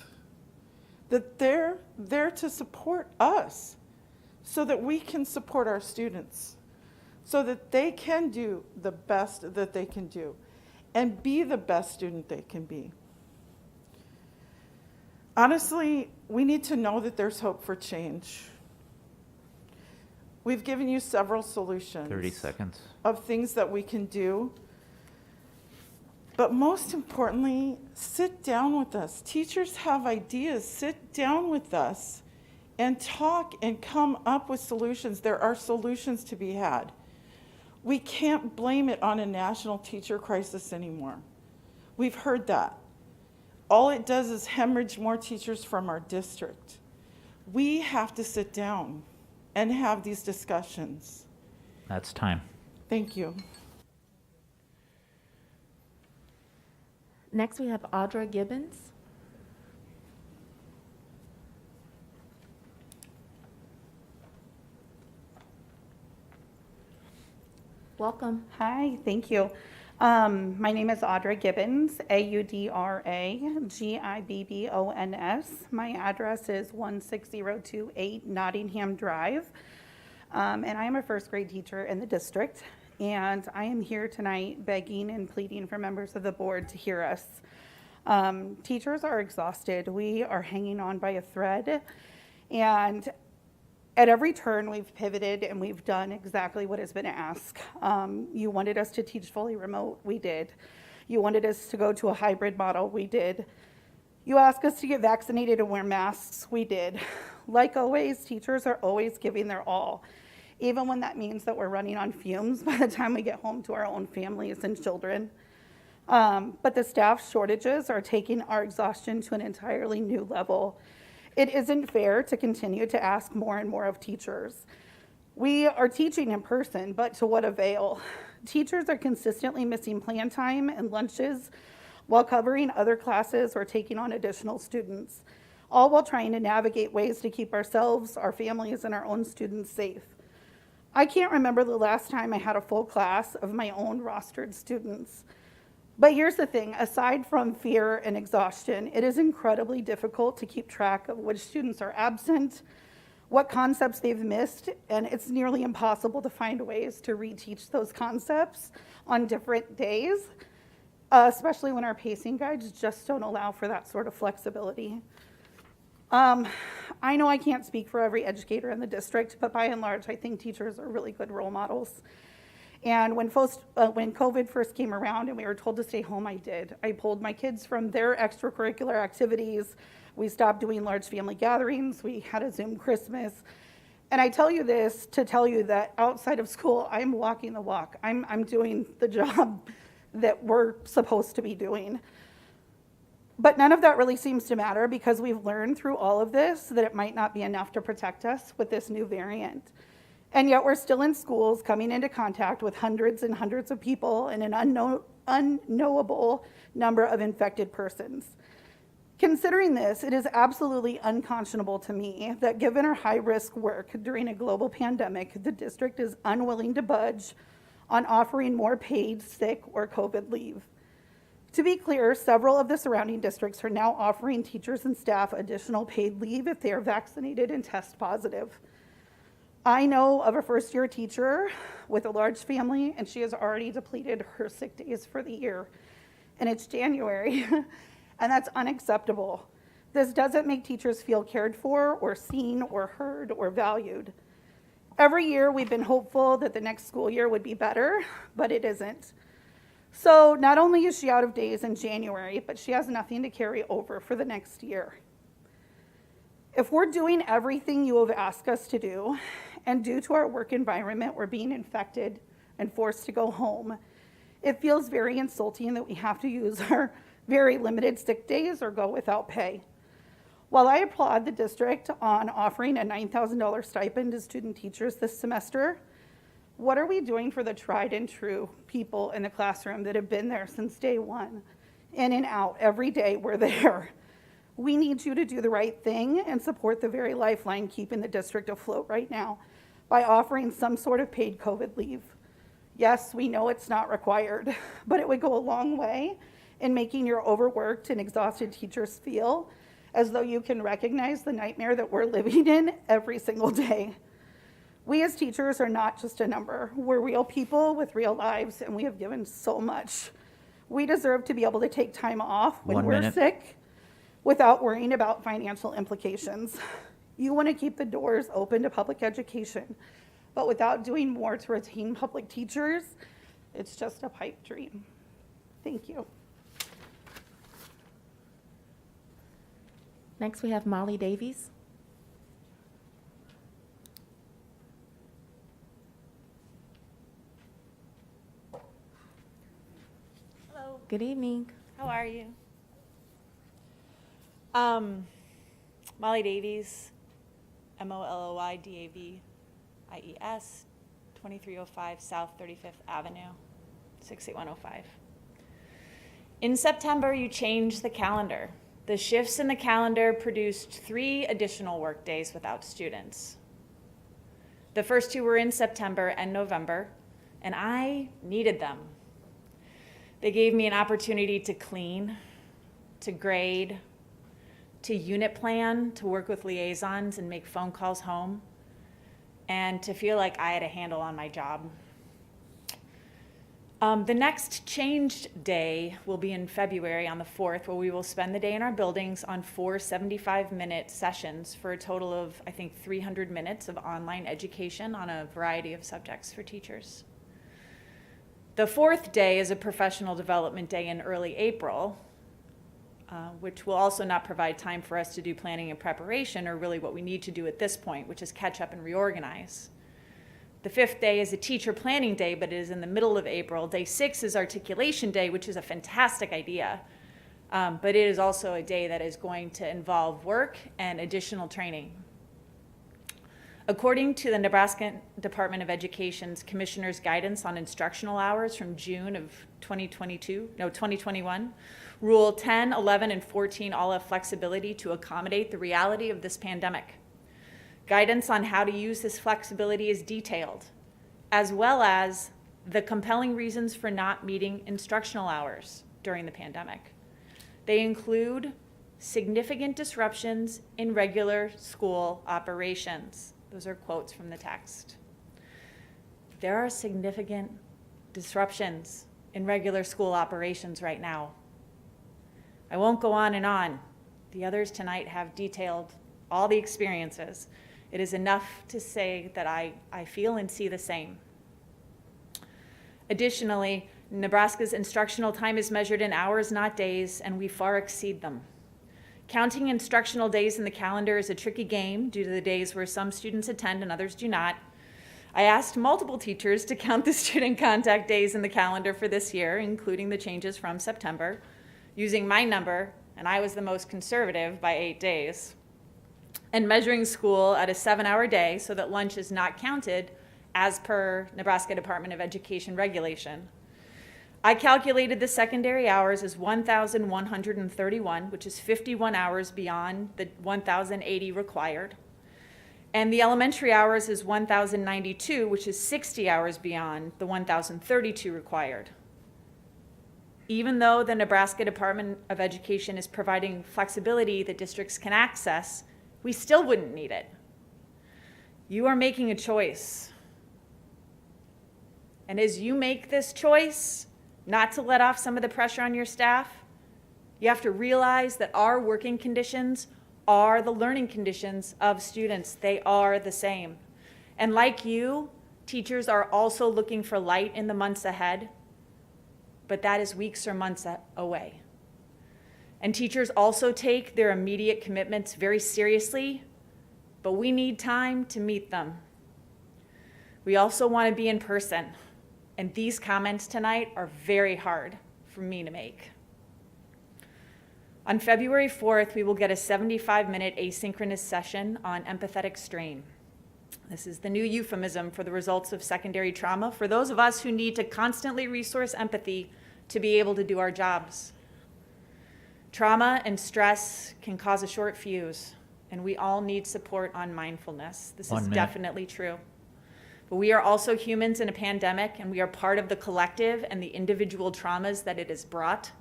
that they're there to support us so that we can support our students, so that they can do the best that they can do and be the best student they can be. Honestly, we need to know that there's hope for change. We've given you several solutions. 30 seconds. Of things that we can do. But most importantly, sit down with us. Teachers have ideas. Sit down with us and talk and come up with solutions. There are solutions to be had. We can't blame it on a national teacher crisis anymore. We've heard that. All it does is hemorrhage more teachers from our district. We have to sit down and have these discussions. That's time. Thank you. Next, we have Audra Gibbons. Welcome. Hi, thank you. My name is Audra Gibbons, A-U-D-R-A-G-I-B-B-O-N-S. My address is 16028 Nottingham Drive, and I am a first grade teacher in the district, and I am here tonight begging and pleading for members of the board to hear us. Teachers are exhausted. We are hanging on by a thread, and at every turn, we've pivoted and we've done exactly what has been asked. You wanted us to teach fully remote, we did. You wanted us to go to a hybrid model, we did. You asked us to get vaccinated and wear masks, we did. Like always, teachers are always giving their all. even when that means that we're running on fumes by the time we get home to our own families and children. But the staff shortages are taking our exhaustion to an entirely new level. It isn't fair to continue to ask more and more of teachers. We are teaching in person, but to what avail? Teachers are consistently missing plan time and lunches while covering other classes or taking on additional students, all while trying to navigate ways to keep ourselves, our families, and our own students safe. I can't remember the last time I had a full class of my own rostered students. But here's the thing, aside from fear and exhaustion, it is incredibly difficult to keep track of which students are absent, what concepts they've missed, and it's nearly impossible to find ways to reteach those concepts on different days, especially when our pacing guides just don't allow for that sort of flexibility. I know I can't speak for every educator in the district, but by and large, I think teachers are really good role models. And when COVID first came around and we were told to stay home, I did. I pulled my kids from their extracurricular activities. We stopped doing large family gatherings. We had a Zoom Christmas. And I tell you this to tell you that outside of school, I'm walking the walk. I'm doing the job that we're supposed to be doing. But none of that really seems to matter because we've learned through all of this that it might not be enough to protect us with this new variant. And yet we're still in schools coming into contact with hundreds and hundreds of people and an unknowable number of infected persons. Considering this, it is absolutely unconscionable to me that given our high-risk work during a global pandemic, the district is unwilling to budge on offering more paid sick or COVID leave. To be clear, several of the surrounding districts are now offering teachers and staff additional paid leave if they are vaccinated and test positive. I know of a first-year teacher with a large family, and she has already depleted her sick days for the year. And it's January, and that's unacceptable. This doesn't make teachers feel cared for or seen or heard or valued. Every year we've been hopeful that the next school year would be better, but it isn't. So not only is she out of days in January, but she has nothing to carry over for the next year. If we're doing everything you have asked us to do, and due to our work environment, we're being infected and forced to go home, it feels very insulting that we have to use our very limited sick days or go without pay. While I applaud the district on offering a $9,000 stipend to student teachers this semester, what are we doing for the tried and true people in the classroom that have been there since day one? In and out, every day we're there. We need you to do the right thing and support the very lifeline keeping the district afloat right now by offering some sort of paid COVID leave. Yes, we know it's not required, but it would go a long way in making your overworked and exhausted teachers feel as though you can recognize the nightmare that we're living in every single day. We as teachers are not just a number. We're real people with real lives, and we have given so much. We deserve to be able to take time off when we're sick without worrying about financial implications. You want to keep the doors open to public education, but without doing more to retain public teachers, it's just a pipe dream. Thank you. Next, we have Molly Davies. Hello. Good evening. How are you? Molly Davies, MOLLYDAVIES, 2305 South 35th Avenue, 68105. In September, you changed the calendar. The shifts in the calendar produced 3 additional work days without students. The first 2 were in September and November, and I needed them. They gave me an opportunity to clean, to grade, to unit plan, to work with liaisons and make phone calls home, and to feel like I had a handle on my job. The next changed day will be in February on the 4th, where we will spend the day in our buildings on 4 75-minute sessions for a total of, I think, 300 minutes of online education on a variety of subjects for teachers. The 4th day is a professional development day in early April, which will also not provide time for us to do planning and preparation, or really what we need to do at this point, which is catch up and reorganize. The 5th day is a teacher planning day, but it is in the middle of April. Day 6 is articulation day, which is a fantastic idea. But it is also a day that is going to involve work and additional training. According to the Nebraska Department of Education's Commissioner's Guidance on Instructional Hours from June of 2021, Rule 10, 11, and 14 all have flexibility to accommodate the reality of this pandemic. Guidance on how to use this flexibility is detailed, as well as the compelling reasons for not meeting instructional hours during the pandemic. They include significant disruptions in regular school operations. Those are quotes from the text. There are significant disruptions in regular school operations right now. I won't go on and on. The others tonight have detailed all the experiences. It is enough to say that I feel and see the same. Additionally, Nebraska's instructional time is measured in hours, not days, and we far exceed them. Counting instructional days in the calendar is a tricky game due to the days where some students attend and others do not. I asked multiple teachers to count the student contact days in the calendar for this year, including the changes from September, using my number, and I was the most conservative by 8 days, and measuring school at a 7-hour day so that lunch is not counted as per Nebraska Department of Education regulation. I calculated the secondary hours as 1,131, which is 51 hours beyond the 1,080 required. And the elementary hours is 1,092, which is 60 hours beyond the 1,032 required. Even though the Nebraska Department of Education is providing flexibility that districts can access, we still wouldn't need it. You are making a choice. And as you make this choice, not to let off some of the pressure on your staff, you have to realize that our working conditions are the learning conditions of students. They are the same. And like you, teachers are also looking for light in the months ahead, but that is weeks or months away. And teachers also take their immediate commitments very seriously, but we need time to meet them. We also want to be in person. And these comments tonight are very hard for me to make. On February 4th, we will get a 75-minute asynchronous session on empathetic strain. This is the new euphemism for the results of secondary trauma for those of us who need to constantly resource empathy to be able to do our jobs. Trauma and stress can cause a short fuse, and we all need support on mindfulness. This is definitely true. But we are also humans in a pandemic, and we are part of the collective and the individual traumas that it has brought.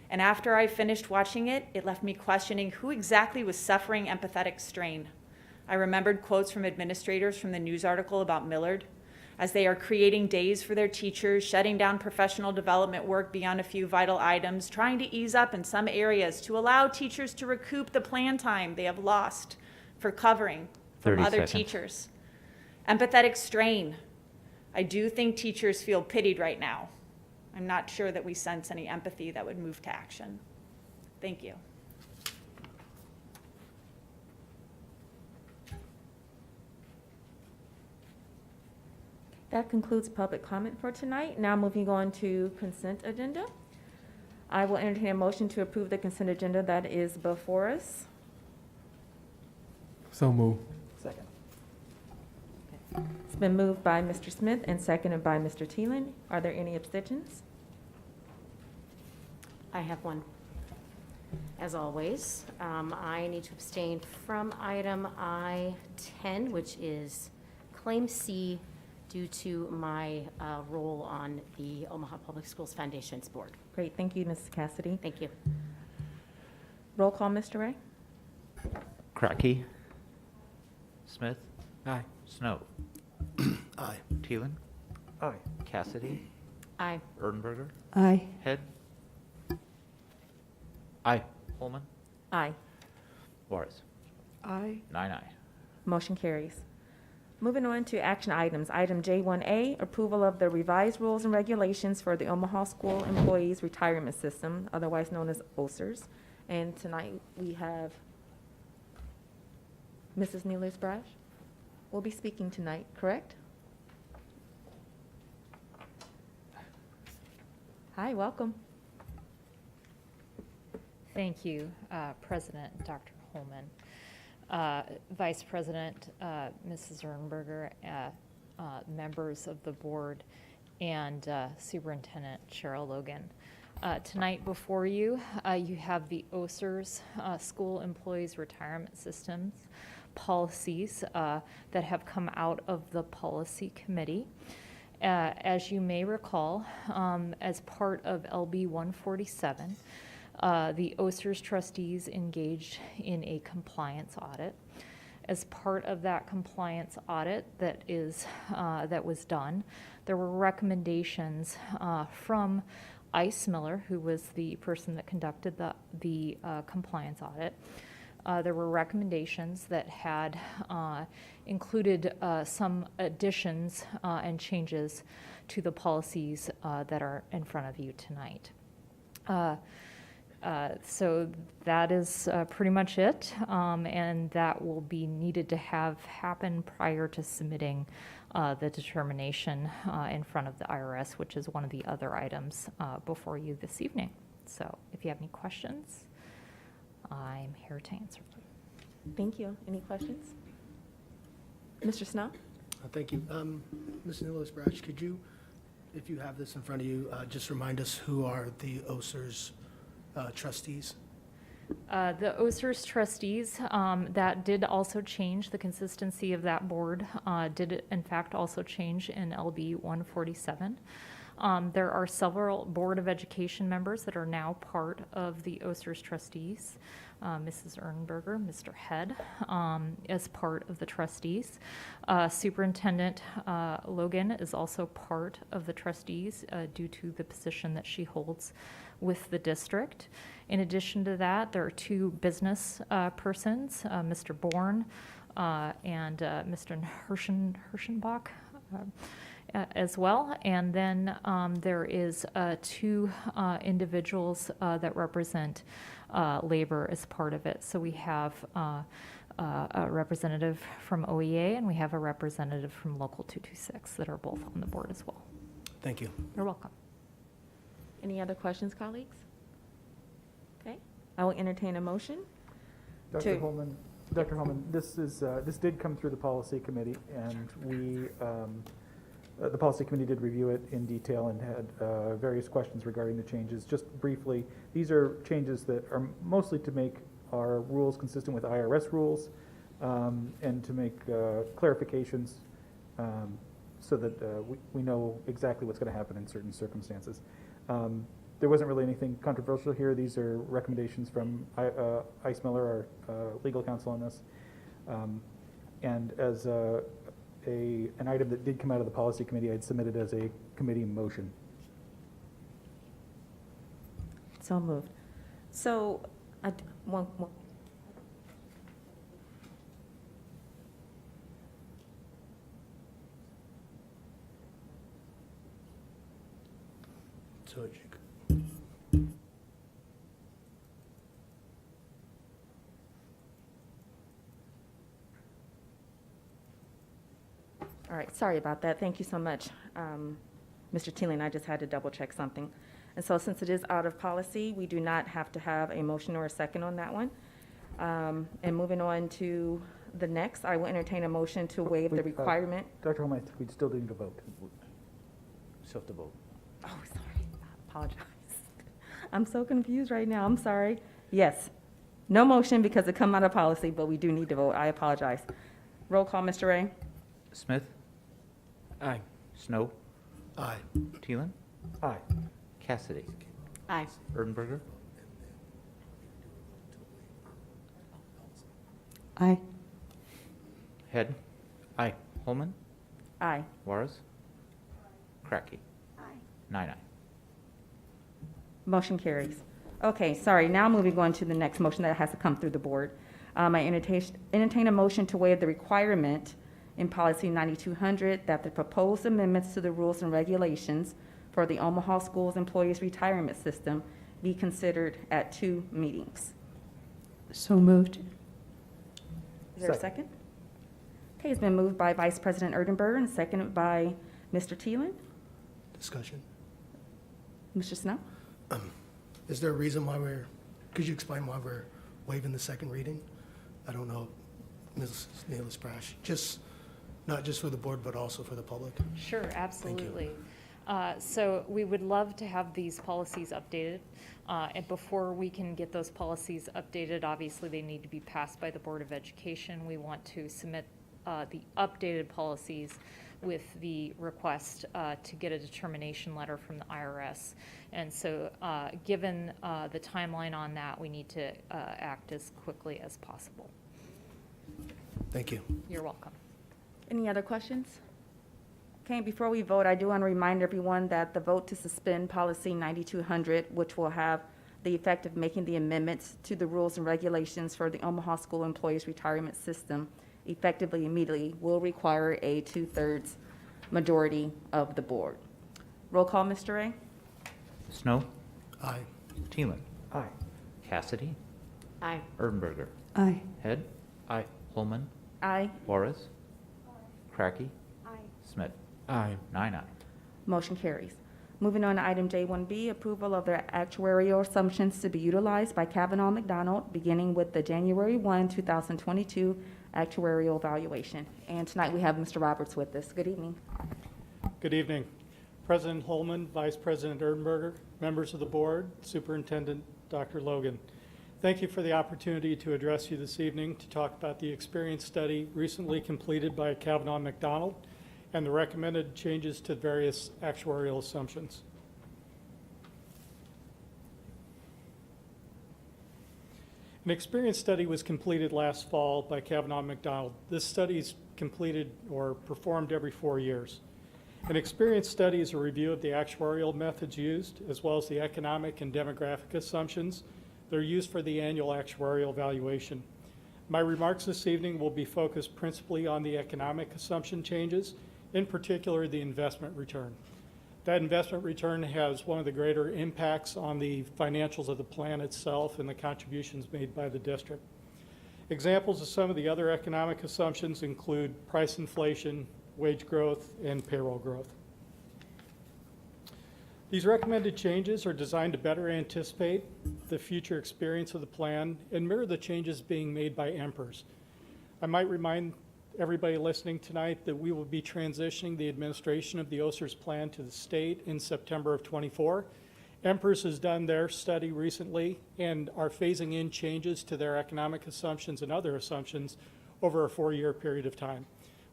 And after I finished watching it, it left me questioning who exactly was suffering empathetic strain. I remembered quotes from administrators from the news article about Millard, as they are creating days for their teachers, shutting down professional development work beyond a few vital items, trying to ease up in some areas to allow teachers to recoup the plan time they have lost for covering from other teachers. Empathetic strain. I do think teachers feel pitied right now. I'm not sure that we sense any empathy that would move to action. Thank you. That concludes public comment for tonight. Now moving on to consent agenda. I will entertain a motion to approve the consent agenda that is before us. So move. Second. It's been moved by Mr. Smith and seconded by Mr. Thielen. Are there any abstentions? I have one. As always, I need to abstain from item I-10, which is Claim C, due to my role on the Omaha Public Schools Foundations Board. Great, thank you, Mrs. Cassidy. Thank you. Roll call, Mr. Ray? Cracky. Smith. Aye. Snow. Aye. Thielen. Aye. Cassidy. Aye. Erdenberger. Aye. Head. Aye. Holman. Aye. Juarez. Aye. 9-9. Motion carries. Moving on to action items. Item J1A, approval of the revised rules and regulations for the Omaha School Employees Retirement System, otherwise known as OSERS. And tonight we have Mrs. Neelers Brash will be speaking tonight, correct? Hi, welcome. Thank you, President Dr. Holman, Vice President Mrs. Ernberger, members of the board, and Superintendent Cheryl Logan. Tonight before you, you have the OSER's School Employees Retirement Systems policies that have come out of the policy committee. As you may recall, as part of LB 147, the OSER's trustees engaged in a compliance audit. As part of that compliance audit that was done, there were recommendations from Ice Miller, who was the person that conducted the compliance audit. There were recommendations that had included some additions and changes to the policies that are in front of you tonight. So that is pretty much it, and that will be needed to have happen prior to submitting the determination in front of the IRS, which is one of the other items before you this evening. So if you have any questions, I'm here to answer them. Thank you. Any questions? Mr. Snow? Thank you. Ms. Nicholas-Brash, could you, if you have this in front of you, just remind us who are the OSER's trustees? The OSER's trustees, that did also change. The consistency of that board did in fact also change in LB 147. There are several Board of Education members that are now part of the OSER's trustees. Mrs. Ernberger, Mr. Head, as part of the trustees. Superintendent Logan is also part of the trustees due to the position that she holds with the district. In addition to that, there are two business persons, Mr. Bourne and Mr. Hirschenbach. As well, and then there is two individuals that represent labor as part of it. So we have a representative from OEA and we have a representative from Local 226 that are both on the board as well. Thank you. You're welcome. Any other questions, colleagues? Okay, I will entertain a motion. Dr. Holman, this did come through the policy committee, and we. The policy committee did review it in detail and had various questions regarding the changes. Just briefly, these are changes that are mostly to make our rules consistent with IRS rules and to make clarifications so that we know exactly what's going to happen in certain circumstances. There wasn't really anything controversial here. These are recommendations from Ice Miller, our legal counsel on this. And as an item that did come out of the policy committee, I'd submitted as a committee motion. So moved. So, one. So All right, sorry about that. Thank you so much, Mr. Teeling. I just had to double check something. And so since it is out of policy, we do not have to have a motion or a second on that one. And moving on to the next, I will entertain a motion to waive the requirement. Dr. Holman, we'd still need to vote. Still have to vote. Oh, sorry, I apologize. I'm so confused right now, I'm sorry. Yes, no motion because it come out of policy, but we do need to vote. I apologize. Roll call, Mr. Ray. Smith? Aye. Snow? Aye. Thielen? Aye. Cassidy? Aye. Erdenberger? Aye. Head? Aye. Holman? Aye. Juarez? Cracky? Aye. 9-9. Motion carries. Okay, sorry, now moving on to the next motion that has to come through the board. I entertain a motion to waive the requirement in policy 9200 that the proposed amendments to the rules and regulations for the Omaha Schools Employees Retirement System be considered at 2 meetings. So moved. Is there a second? Okay, it's been moved by Vice President Erdenberger and seconded by Mr. Thielen. Discussion. Mr. Snow? Is there a reason why could you explain why we're waiving the second reading? I don't know, Ms. Nealis-Brash, not just for the board, but also for the public. Sure, absolutely. So we would love to have these policies updated. And before we can get those policies updated, obviously they need to be passed by the Board of Education. We want to submit the updated policies with the request to get a determination letter from the IRS. And so given the timeline on that, we need to act as quickly as possible. Thank you. You're welcome. Any other questions? Okay, before we vote, I do want to remind everyone that the vote to suspend policy 9200, which will have the effect of making the amendments to the rules and regulations for the Omaha School Employees Retirement System effectively immediately, will require a 2/3 majority of the board. Roll call, Mr. Ray? Snow? Aye. Thielen? Aye. Cassidy? Aye. Erdenberger? Aye. Head? Aye. Holman? Aye. Juarez? Cracky? Aye. Smith? Aye. 9-0. Motion carries. Moving on to item J1B, approval of the actuarial assumptions to be utilized by Kavanaugh McDonald, beginning with the January 1, 2022 actuarial evaluation. And tonight we have Mr. Roberts with us. Good evening. Good evening. President Holman, Vice President Erdenberger, members of the board, Superintendent Dr. Logan. Thank you for the opportunity to address you this evening to talk about the experience study recently completed by Kavanaugh McDonald and the recommended changes to various actuarial assumptions. An experience study was completed last fall by Kavanaugh McDonald. This study is completed or performed every 4 years. An experience study is a review of the actuarial methods used, as well as the economic and demographic assumptions that are used for the annual actuarial evaluation. My remarks this evening will be focused principally on the economic assumption changes, in particular the investment return. That investment return has one of the greater impacts on the financials of the plan itself and the contributions made by the district. Examples of some of the other economic assumptions include price inflation, wage growth, and payroll growth. These recommended changes are designed to better anticipate the future experience of the plan and mirror the changes being made by EMPERS. I might remind everybody listening tonight that we will be transitioning the administration of the ESSER's plan to the state in September of '24. EMPERS has done their study recently and are phasing in changes to their economic assumptions and other assumptions over a 4-year period of time.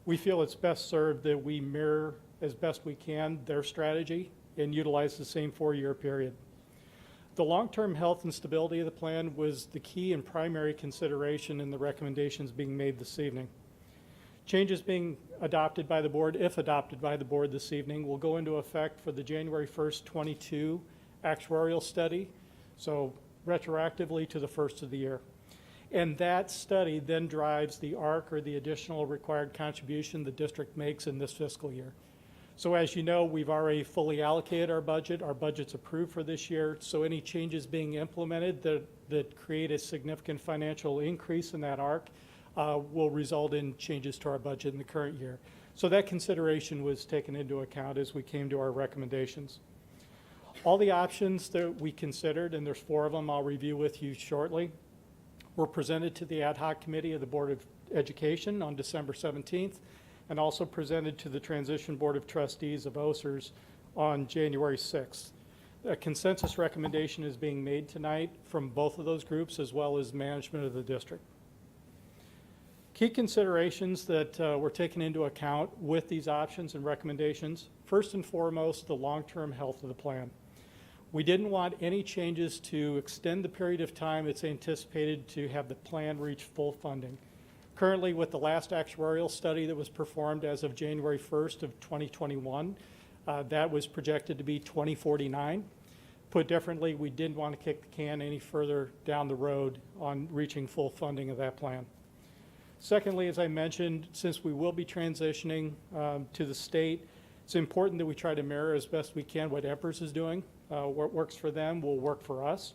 We feel it's best served that we mirror as best we can their strategy and utilize the same 4-year period. The long-term health and stability of the plan was the key and primary consideration in the recommendations being made this evening. Changes being adopted by the board, if adopted by the board this evening, will go into effect for the January 1st, 22 actuarial study, so retroactively to the first of the year. And that study then drives the ARC, or the additional required contribution the district makes in this fiscal year. So as you know, we've already fully allocated our budget. Our budget's approved for this year, so any changes being implemented that create a significant financial increase in that ARC will result in changes to our budget in the current year. So that consideration was taken into account as we came to our recommendations. All the options that we considered, and there's 4 of them I'll review with you shortly, were presented to the ad hoc committee of the Board of Education on December 17th, and also presented to the Transition Board of Trustees of ESSERS on January 6th. A consensus recommendation is being made tonight from both of those groups, as well as management of the district. Key considerations that were taken into account with these options and recommendations: first and foremost, the long-term health of the plan. We didn't want any changes to extend the period of time it's anticipated to have the plan reach full funding. Currently, with the last actuarial study that was performed as of January 1st of 2021, that was projected to be 2049. Put differently, we didn't want to kick the can any further down the road on reaching full funding of that plan. Secondly, as I mentioned, since we will be transitioning to the state, it's important that we try to mirror as best we can what EMPERS is doing. What works for them will work for us.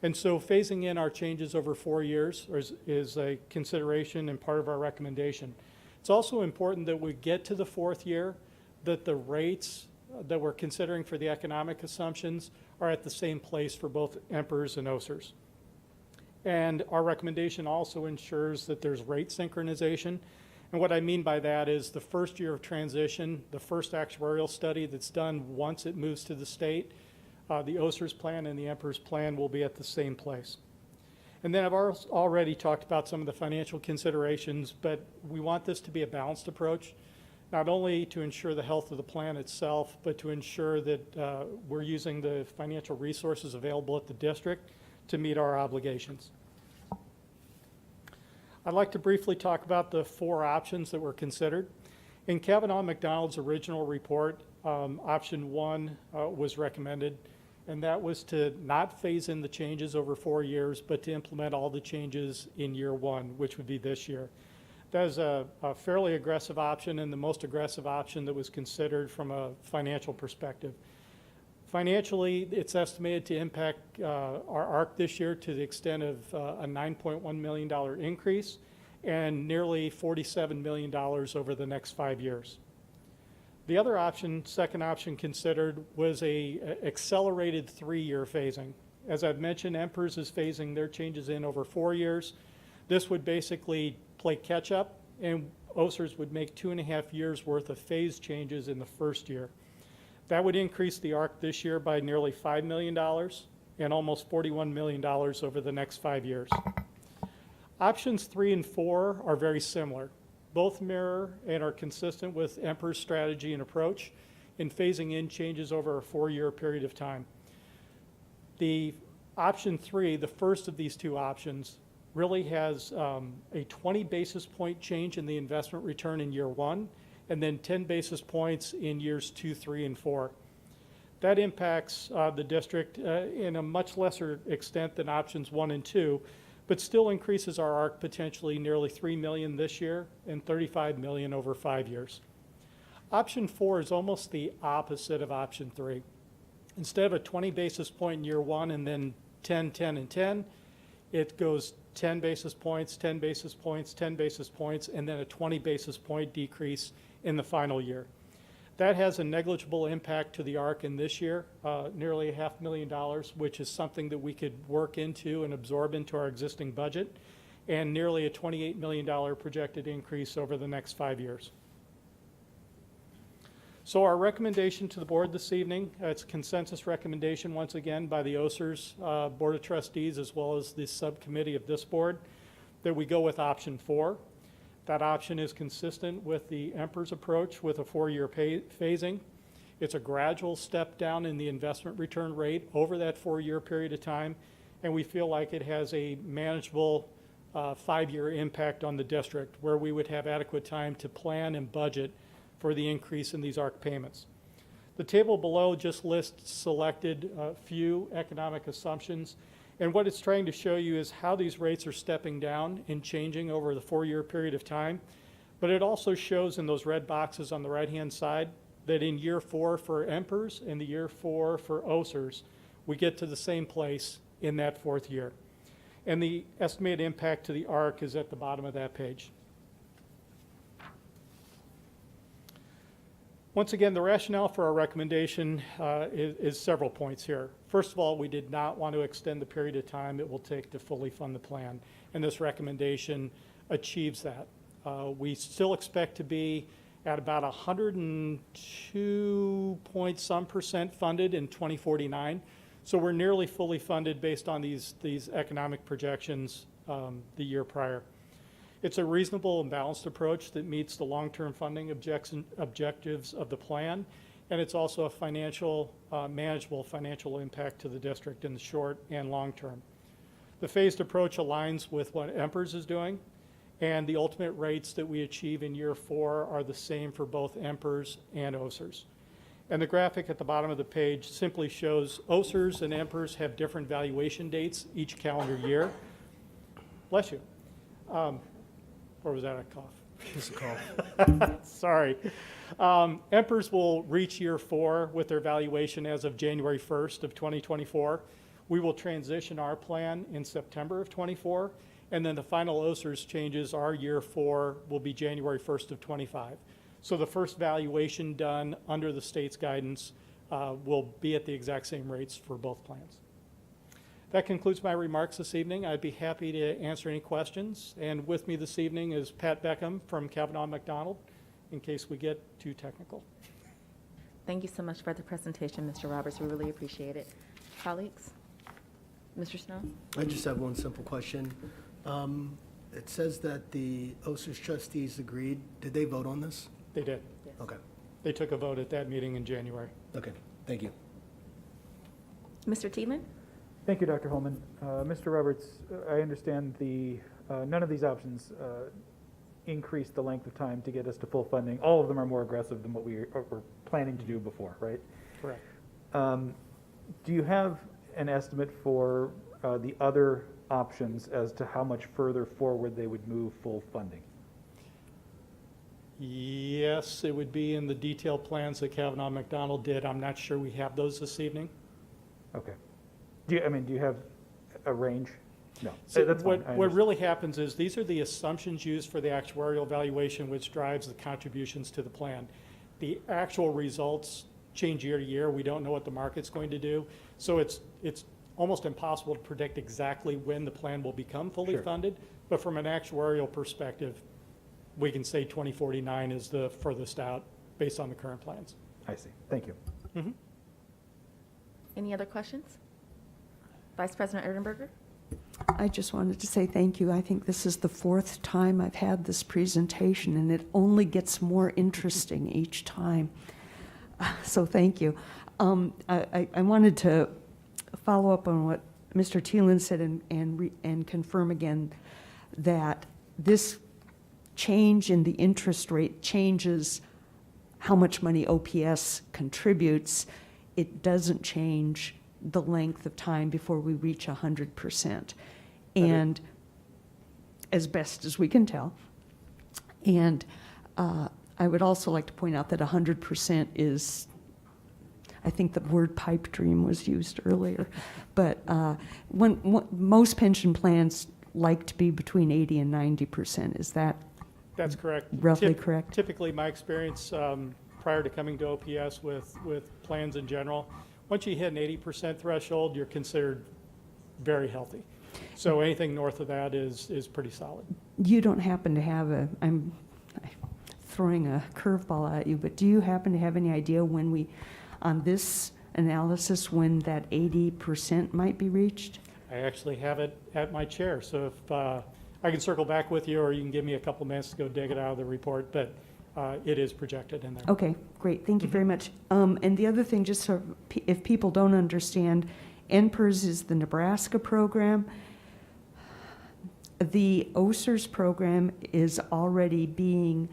And so phasing in our changes over 4 years is a consideration and part of our recommendation. It's also important that we get to the 4th year, that the rates that we're considering for the economic assumptions are at the same place for both EMPERS and OSERS. And our recommendation also ensures that there's rate synchronization. And what I mean by that is the first year of transition, the first actuarial study that's done once it moves to the state, the OSERS plan and the EMPERS plan will be at the same place. And then I've already talked about some of the financial considerations, but we want this to be a balanced approach, not only to ensure the health of the plan itself, but to ensure that we're using the financial resources available at the district to meet our obligations. I'd like to briefly talk about the 4 options that were considered. In Kavanaugh McDonald's original report, option 1 was recommended, and that was to not phase in the changes over 4 years, but to implement all the changes in year 1, which would be this year. That is a fairly aggressive option and the most aggressive option that was considered from a financial perspective. Financially, it's estimated to impact our ARC this year to the extent of a $9.1 million increase and nearly $47 million over the next 5 years. The other option, second option considered, was a accelerated 3-year phasing. As I've mentioned, EMPERS is phasing their changes in over 4 years. This would basically play catch up, and OSERS would make 2.5 years worth of phase changes in the first year. That would increase the ARC this year by nearly $5 million and almost $41 million over the next 5 years. Options 3 and 4 are very similar. Both mirror and are consistent with EMPERS' strategy and approach in phasing in changes over a 4-year period of time. The option 3, the first of these 2 options, really has a 20 basis point change in the investment return in year 1, and then 10 basis points in years 2, 3, and 4. That impacts the district in a much lesser extent than options 1 and 2, but still increases our ARC potentially nearly $3 million this year and $35 million over 5 years. Option 4 is almost the opposite of option 3. Instead of a 20 basis point in year 1 and then 10, 10, and 10, it goes 10 basis points, 10 basis points, 10 basis points, and then a 20 basis point decrease in the final year. That has a negligible impact to the ARC in this year, nearly $500,000, which is something that we could work into and absorb into our existing budget, and nearly a $28 million projected increase over the next 5 years. So our recommendation to the board this evening, it's a consensus recommendation once again by the OSERS Board of Trustees as well as the subcommittee of this board, that we go with option 4. That option is consistent with the EMPERS approach with a 4-year phasing. It's a gradual step down in the investment return rate over that 4-year period of time, and we feel like it has a manageable 5-year impact on the district where we would have adequate time to plan and budget for the increase in these ARC payments. The table below just lists selected few economic assumptions, and what it's trying to show you is how these rates are stepping down and changing over the 4-year period of time. But it also shows in those red boxes on the right-hand side that in year 4 for EMPERS and the year 4 for OSERS, we get to the same place in that 4th year. And the estimated impact to the ARC is at the bottom of that page. Once again, the rationale for our recommendation is several points here. First of all, we did not want to extend the period of time it will take to fully fund the plan, and this recommendation achieves that. We still expect to be at about 102 point some % funded in 2049, so we're nearly fully funded based on these economic projections the year prior. It's a reasonable and balanced approach that meets the long-term funding objectives of the plan, and it's also a manageable financial impact to the district in the short and long term. The phased approach aligns with what EMPERS is doing, and the ultimate rates that we achieve in year 4 are the same for both EMPERS and OSERS. And the graphic at the bottom of the page simply shows OSERS and EMPERS have different valuation dates each calendar year. Bless you. Or was that a cough? Just a cough. Sorry. EMPERS will reach year 4 with their valuation as of January 1st of 2024. We will transition our plan in September of 24, and then the final OSERS changes, our year 4 will be January 1st of 25. So the first valuation done under the state's guidance will be at the exact same rates for both plans. That concludes my remarks this evening. I'd be happy to answer any questions. And with me this evening is Pat Beckham from Kavanaugh McDonald, in case we get too technical. Thank you so much for the presentation, Mr. Roberts. We really appreciate it. Colleagues? Mr. Snow? I just have one simple question. It says that the OSER's trustees agreed. Did they vote on this? They did. Yes. Okay. They took a vote at that meeting in January. Okay. Thank you. Mr. Thielen? Thank you, Dr. Holman. Mr. Roberts, I understand none of these options increase the length of time to get us to full funding. All of them are more aggressive than what we were planning to do before, right? Correct. Do you have an estimate for the other options as to how much further forward they would move full funding? Yes, it would be in the detailed plans that Kavanaugh McDonald did. I'm not sure we have those this evening. Okay. Do you have a range? No. So That's fine. what really happens is these are the assumptions used for the actuarial valuation, which drives the contributions to the plan. The actual results change year to year. We don't know what the market's going to do. So it's almost impossible to predict exactly when the plan will become fully funded. But from an actuarial perspective, we can say 2049 is the furthest out based on the current plans. I see. Thank you. Mm-hmm. Any other questions? Vice President Erdenberger? I just wanted to say thank you. I think this is the fourth time I've had this presentation, and it only gets more interesting each time. So thank you. I wanted to follow up on what Mr. Thielen said and confirm again that this change in the interest rate changes how much money OPS contributes. It doesn't change the length of time before we reach 100%. And as best as we can tell. And I would also like to point out that 100% is, I think the word pipe dream was used earlier, but most pension plans like to be between 80 and 90%. Is that That's correct. roughly correct? Typically, my experience prior to coming to OPS with plans in general, once you hit an 80% threshold, you're considered very healthy. So anything north of that is pretty solid. You don't happen to have I'm throwing a curveball at you, but do you happen to have any idea when on this analysis, when that 80% might be reached? I actually have it at my chair, so if I can circle back with you, or you can give me a couple minutes to go dig it out of the report, but it is projected in there. Okay, great. Thank you very much. And the other thing, just so if people don't understand, NPERS is the Nebraska program. The OSERS program is already being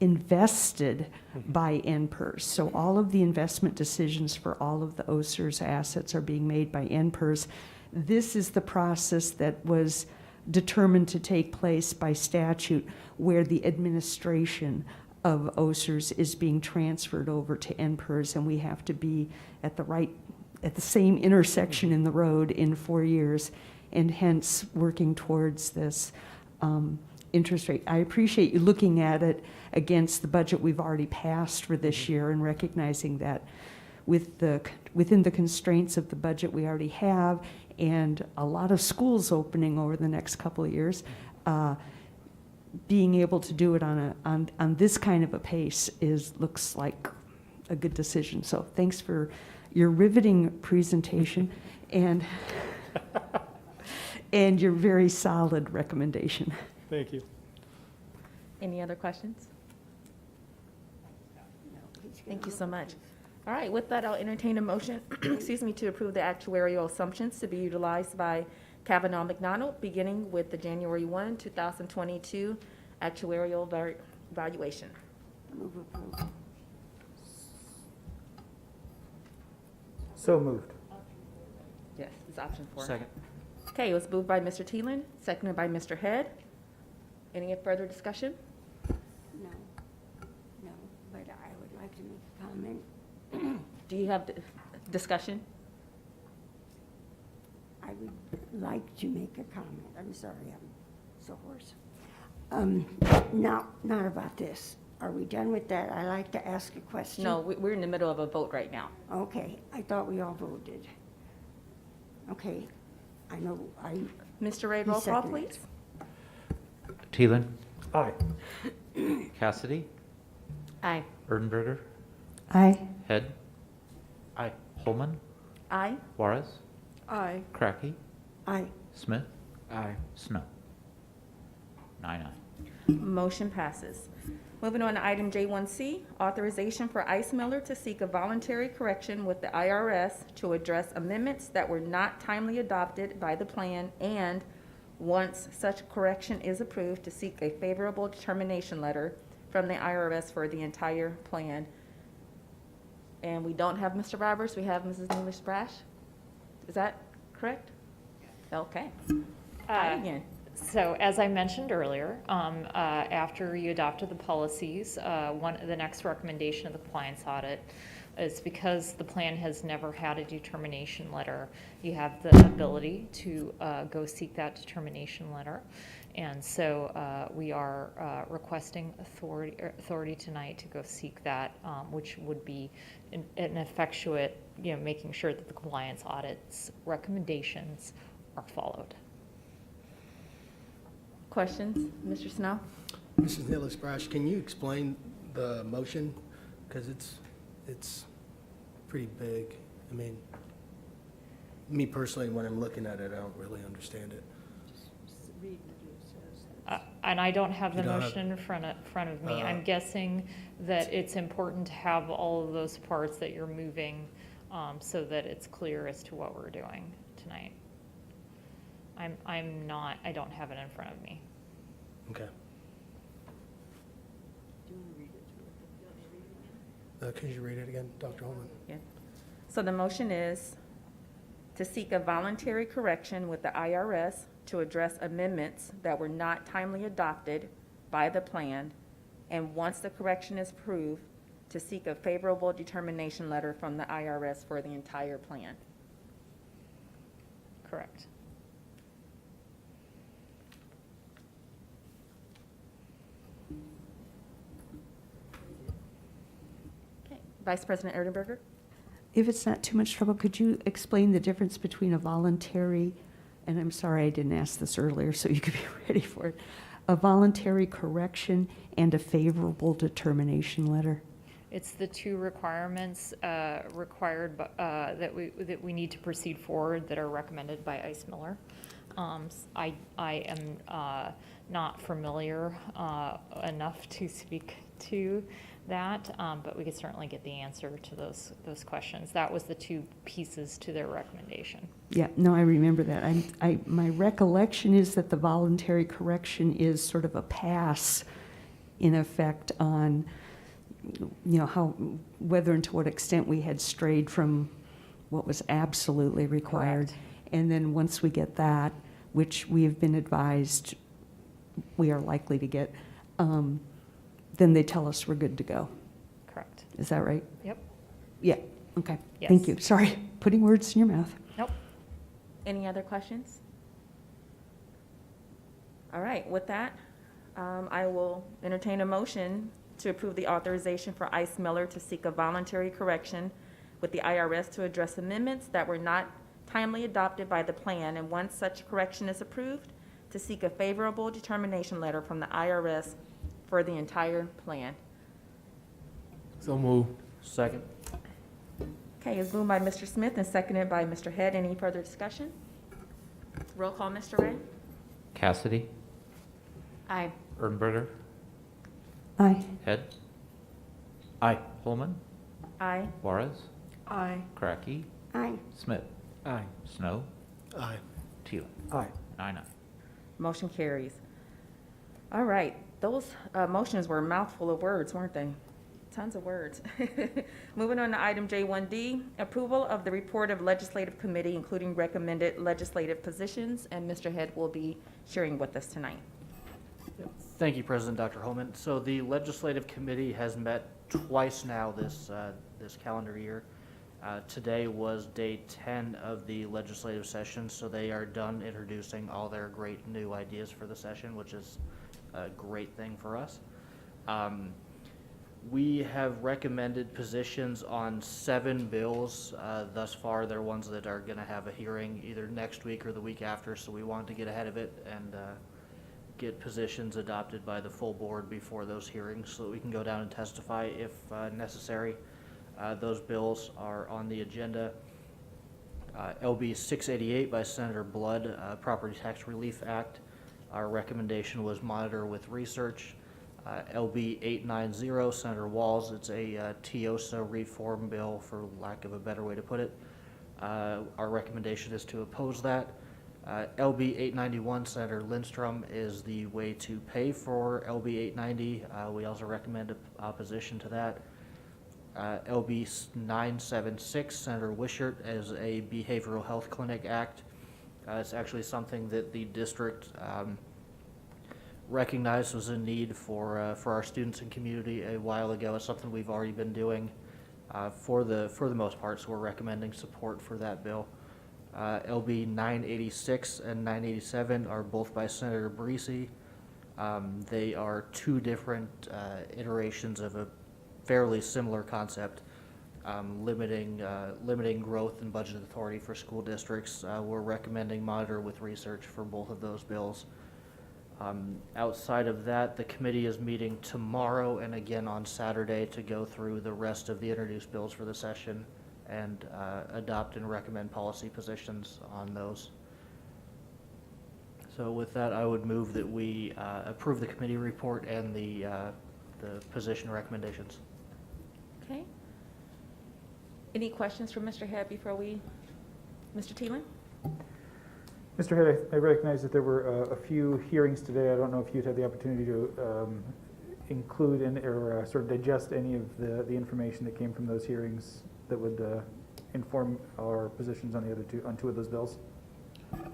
invested by NPERS. So all of the investment decisions for all of the OSERS assets are being made by NPERS. This is the process that was determined to take place by statute, where the administration of OSERS is being transferred over to NPERS, and we have to be at the same intersection in the road in 4 years, and hence working towards this interest rate. I appreciate you looking at it against the budget we've already passed for this year and recognizing that within the constraints of the budget we already have and a lot of schools opening over the next couple of years, being able to do it on this kind of a pace looks like a good decision. So thanks for your riveting presentation and and your very solid recommendation. Thank you. Any other questions? Thank you so much. All right, with that, I'll entertain a motion, excuse me, to approve the actuarial assumptions to be utilized by Kavanaugh McDonald, beginning with the January 1, 2022 actuarial valuation. Move approval. So moved. Yes, it's option 4. Second. Okay, it was moved by Mr. Thielen, seconded by Mr. Head. Any further discussion? No, but I would like to make a comment. Do you have discussion? I would like to make a comment. I'm sorry, I'm so hoarse. Not about this. Are we done with that? I like to ask a question. No, we're in the middle of a vote right now. Okay, I thought we all voted. Okay, I know, Mr. Ray, he roll call, seconded. please. Thielen, Aye. Cassidy, Aye. Erdenberger, Aye. Head, Aye. Holman, Aye. Juarez, Aye. Cracky, Aye. Smith, Aye. Snow. 9-0. Motion passes. Moving on to item J1C, authorization for Ice Miller to seek a voluntary correction with the IRS to address amendments that were not timely adopted by the plan, and once such correction is approved, to seek a favorable determination letter from the IRS for the entire plan. And we don't have Mr. Roberts, we have Mrs. Neely Sprash. Is that correct? Okay. Try again. So as I mentioned earlier, after you adopted the policies, the next recommendation of the compliance audit is because the plan has never had a determination letter, you have the ability to go seek that determination letter. And so we are requesting authority tonight to go seek that, which would be an effectuate, making sure that the compliance audit's recommendations are followed. Questions, Mr. Snow? Mrs. Neely-Sprash, can you explain the motion? Because it's pretty big. I mean, me personally, when I'm looking at it, I don't really understand it. And I don't have the You don't motion in front of me. I'm guessing that it's important to have all of those parts that you're moving so that it's clear as to what we're doing tonight. I don't have it in front of me. Okay. Can you read it again, Dr. Holman? Yeah. So the motion is to seek a voluntary correction with the IRS to address amendments that were not timely adopted by the plan, and once the correction is approved, to seek a favorable determination letter from the IRS for the entire plan. Correct. Okay. Vice President Erdenberger? If it's not too much trouble, could you explain the difference between a voluntary, and I'm sorry I didn't ask this earlier so you could be ready for it, a voluntary correction and a favorable determination letter? It's the two requirements required that we need to proceed forward that are recommended by ICE Miller. I am not familiar enough to speak to that, but we could certainly get the answer to those questions. That was the two pieces to their recommendation. Yeah, no, I remember that. My recollection is that the voluntary correction is sort of a pass, in effect, on how, whether and to what extent we had strayed from what was absolutely required. Correct. And then once we get that, which we have been advised we are likely to get, then they tell us we're good to go. Correct. Is that right? Yep. Yeah, okay. Yes. Thank you. Sorry, putting words in your mouth. Nope. Any other questions? All right, with that, I will entertain a motion to approve the authorization for ICE Miller to seek a voluntary correction with the IRS to address amendments that were not timely adopted by the plan, and once such correction is approved, to seek a favorable determination letter from the IRS for the entire plan. So move. Second. Okay, it's moved by Mr. Smith and seconded by Mr. Head. Any further discussion? Roll call, Mr. Ray? Cassidy, Aye. Erdenberger, Aye. Head, Aye. Holman, Aye. Juarez, Aye. Cracky, Aye. Smith, Aye. Snow, Aye. Thielen. Aye. 9-0. Motion carries. All right, those motions were a mouthful of words, weren't they? Tons of words. Moving on to item J1D, approval of the report of legislative committee, including recommended legislative positions, and Mr. Head will be sharing with us tonight. Thank you, President Dr. Holman. So the Legislative Committee has met twice now this calendar year. Today was day 10 of the legislative session, so they are done introducing all their great new ideas for the session, which is a great thing for us. We have recommended positions on 7 bills. Thus far, they're ones that are going to have a hearing either next week or the week after, so we wanted to get ahead of it and get positions adopted by the full board before those hearings so that we can go down and testify if necessary. Those bills are on the agenda. LB 688 by Senator Blood, Property Tax Relief Act. Our recommendation was monitor with research. LB 890, Senator Walls, it's a TIOSA reform bill, for lack of a better way to put it. Our recommendation is to oppose that. LB 891, Senator Lindstrom, is the way to pay for LB 890. We also recommend opposition to that. LB 976, Senator Wishart, is a Behavioral Health Clinic Act. It's actually something that the district recognized was a need for our students and community a while ago. It's something we've already been doing for the most part, so we're recommending support for that bill. LB 986 and 987 are both by Senator Barisi. They are 2 different iterations of a fairly similar concept, limiting growth and budget authority for school districts. We're recommending monitor with research for both of those bills. Outside of that, the committee is meeting tomorrow and again on Saturday to go through the rest of the introduced bills for the session and adopt and recommend policy positions on those. So with that, I would move that we approve the committee report and the position recommendations. Okay. Any questions for Mr. Head before we, Mr. Thielen? Mr. Head, I recognize that there were a few hearings today. I don't know if you'd had the opportunity to include in or sort of digest any of the information that came from those hearings that would inform our positions on on 2 of those bills.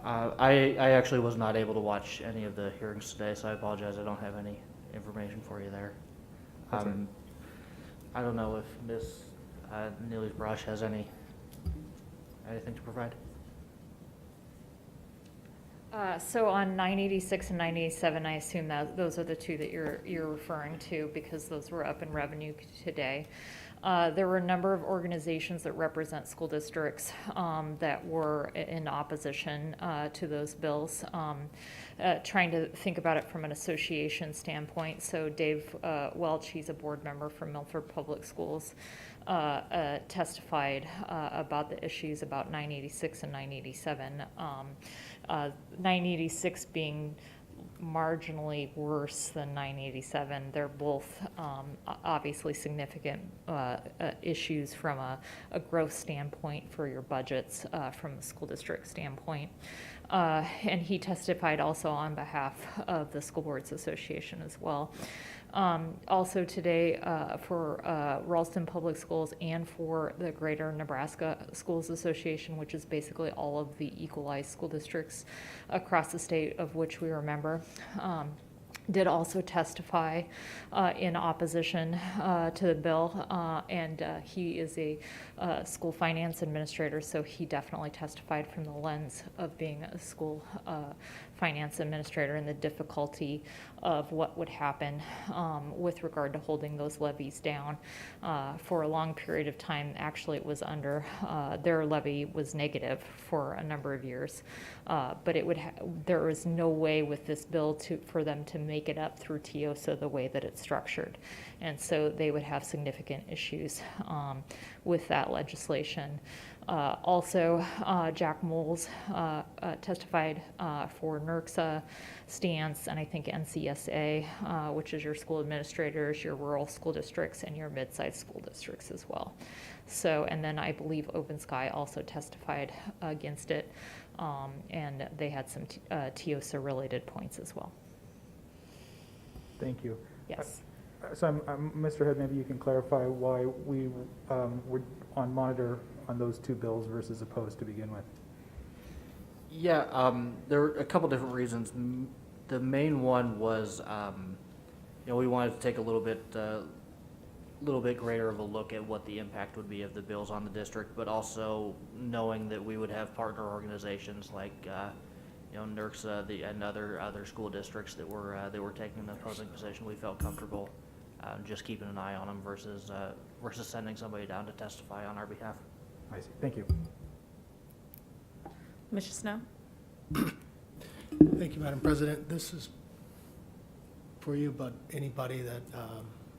I actually was not able to watch any of the hearings today, so I apologize. I don't have any information for you there. I don't know if Ms. Neely-Brosh has anything to provide. So on 986 and 987, I assume that those are the 2 that you're referring to because those were up in revenue today. There were a number of organizations that represent school districts that were in opposition to those bills, trying to think about it from an association standpoint. So Dave Welch, he's a board member from Milford Public Schools, testified about the issues about 986 and 987. 986 being marginally worse than 987. They're both obviously significant issues from a growth standpoint for your budgets from a school district standpoint. And he testified also on behalf of the School Boards Association as well. Also today for Ralston Public Schools and for the Greater Nebraska Schools Association, which is basically all of the equalized school districts across the state of which we are a member, did also testify in opposition to the bill, and he is a school finance administrator, so he definitely testified from the lens of being a school finance administrator and the difficulty of what would happen with regard to holding those levies down. For a long period of time, actually it was under, their levy was negative for a number of years, but it would there was no way with this bill for them to make it up through TIOSA the way that it's structured. And so they would have significant issues with that legislation. Also, Jack Moles testified for NERCSA, stance, and I think NCSA, which is your school administrators, your rural school districts, and your mid-sized school districts as well. So, and then I believe Open Sky also testified against it, and they had some TIOSA-related points as well. Thank you. Yes. So, Mr. Head, maybe you can clarify why we were on monitor on those 2 bills versus opposed to begin with. Yeah, there were a couple different reasons. The main one was, we wanted to take a little bit greater of a look at what the impact would be of the bills on the district, but also knowing that we would have partner organizations like NERCSA and other school districts that were taking the opposing position, we felt comfortable just keeping an eye on them versus sending somebody down to testify on our behalf. I see. Thank you. Mr. Snow? Thank you, Madam President. This is for you, but anybody that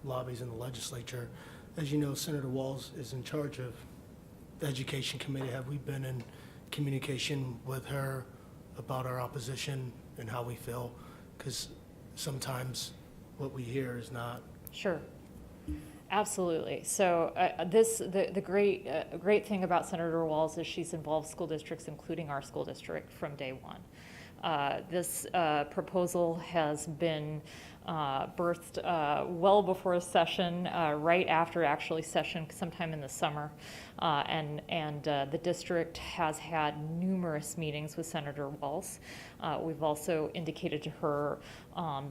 lobbies in the legislature. As you know, Senator Walz is in charge of the Education Committee. Have we been in communication with her about our opposition and how we feel? Because sometimes what we hear is not. Sure. Absolutely. So the great thing about Senator Walz is she's involved school districts, including our school district, from day one. This proposal has been birthed well before session, right after actually session, sometime in the summer. And the district has had numerous meetings with Senator Walz. We've also indicated to her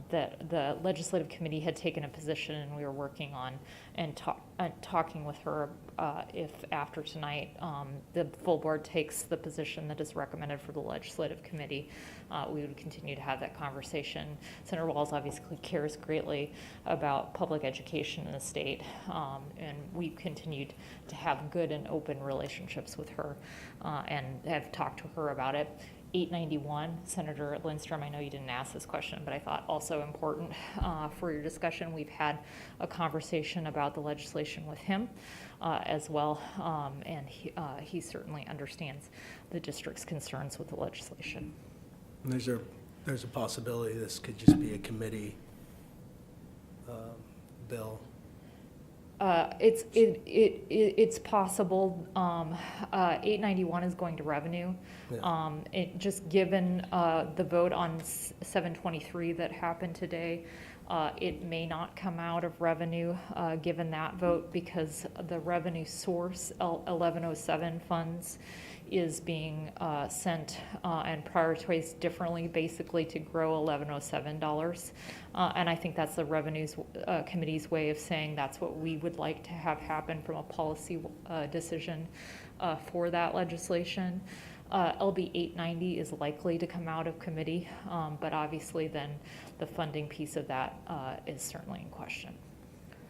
that the legislative committee had taken a position, and we were working on and talking with her if after tonight the full board takes the position that is recommended for the legislative committee, we would continue to have that conversation. Senator Walz obviously cares greatly about public education in the state, and we've continued to have good and open relationships with her and have talked to her about it. 891, Senator Lindstrom, I know you didn't ask this question, but I thought also important for your discussion. We've had a conversation about the legislation with him as well, and he certainly understands the district's concerns with the legislation. And there's a possibility this could just be a committee bill. It's possible. 891 is going to revenue. Yeah. It just given the vote on 723 that happened today, it may not come out of revenue given that vote, because the revenue source 1107 funds is being sent and prioritized differently, basically to grow $1107. And I think that's the Revenues Committee's way of saying that's what we would like to have happen from a policy decision for that legislation. LB 890 is likely to come out of committee, but obviously then the funding piece of that is certainly in question.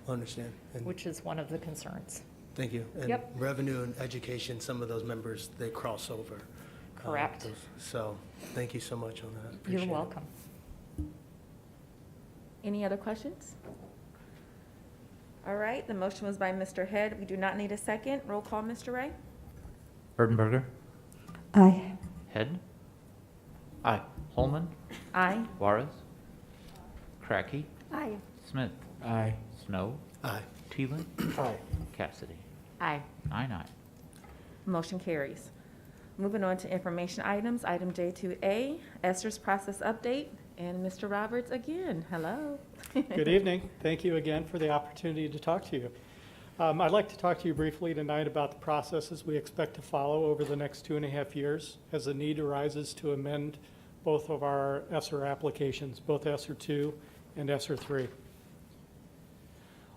I understand. And which is one of the concerns. thank you. And Yep. revenue and education, some of those members, they cross over. Correct. So thank you so much on that. You're Appreciate it. welcome. Any other questions? All right, the motion was by Mr. Head. We do not need a second. Roll call, Mr. Ray? Erdenberger? Aye. Head? Aye. Holman? Aye. Juarez? Cracky? Aye. Smith? Aye. Snow? Aye. Teelan? Aye. Cassidy? Aye. 9-9. Motion carries. Moving on to information items, item J2A, ESSER's process update, and Mr. Roberts again. Hello. Good evening. Thank you again for the opportunity to talk to you. I'd like to talk to you briefly tonight about the processes we expect to follow over the next 2.5 years as the need arises to amend both of our ESSER applications, both ESSER 2 and ESSER 3.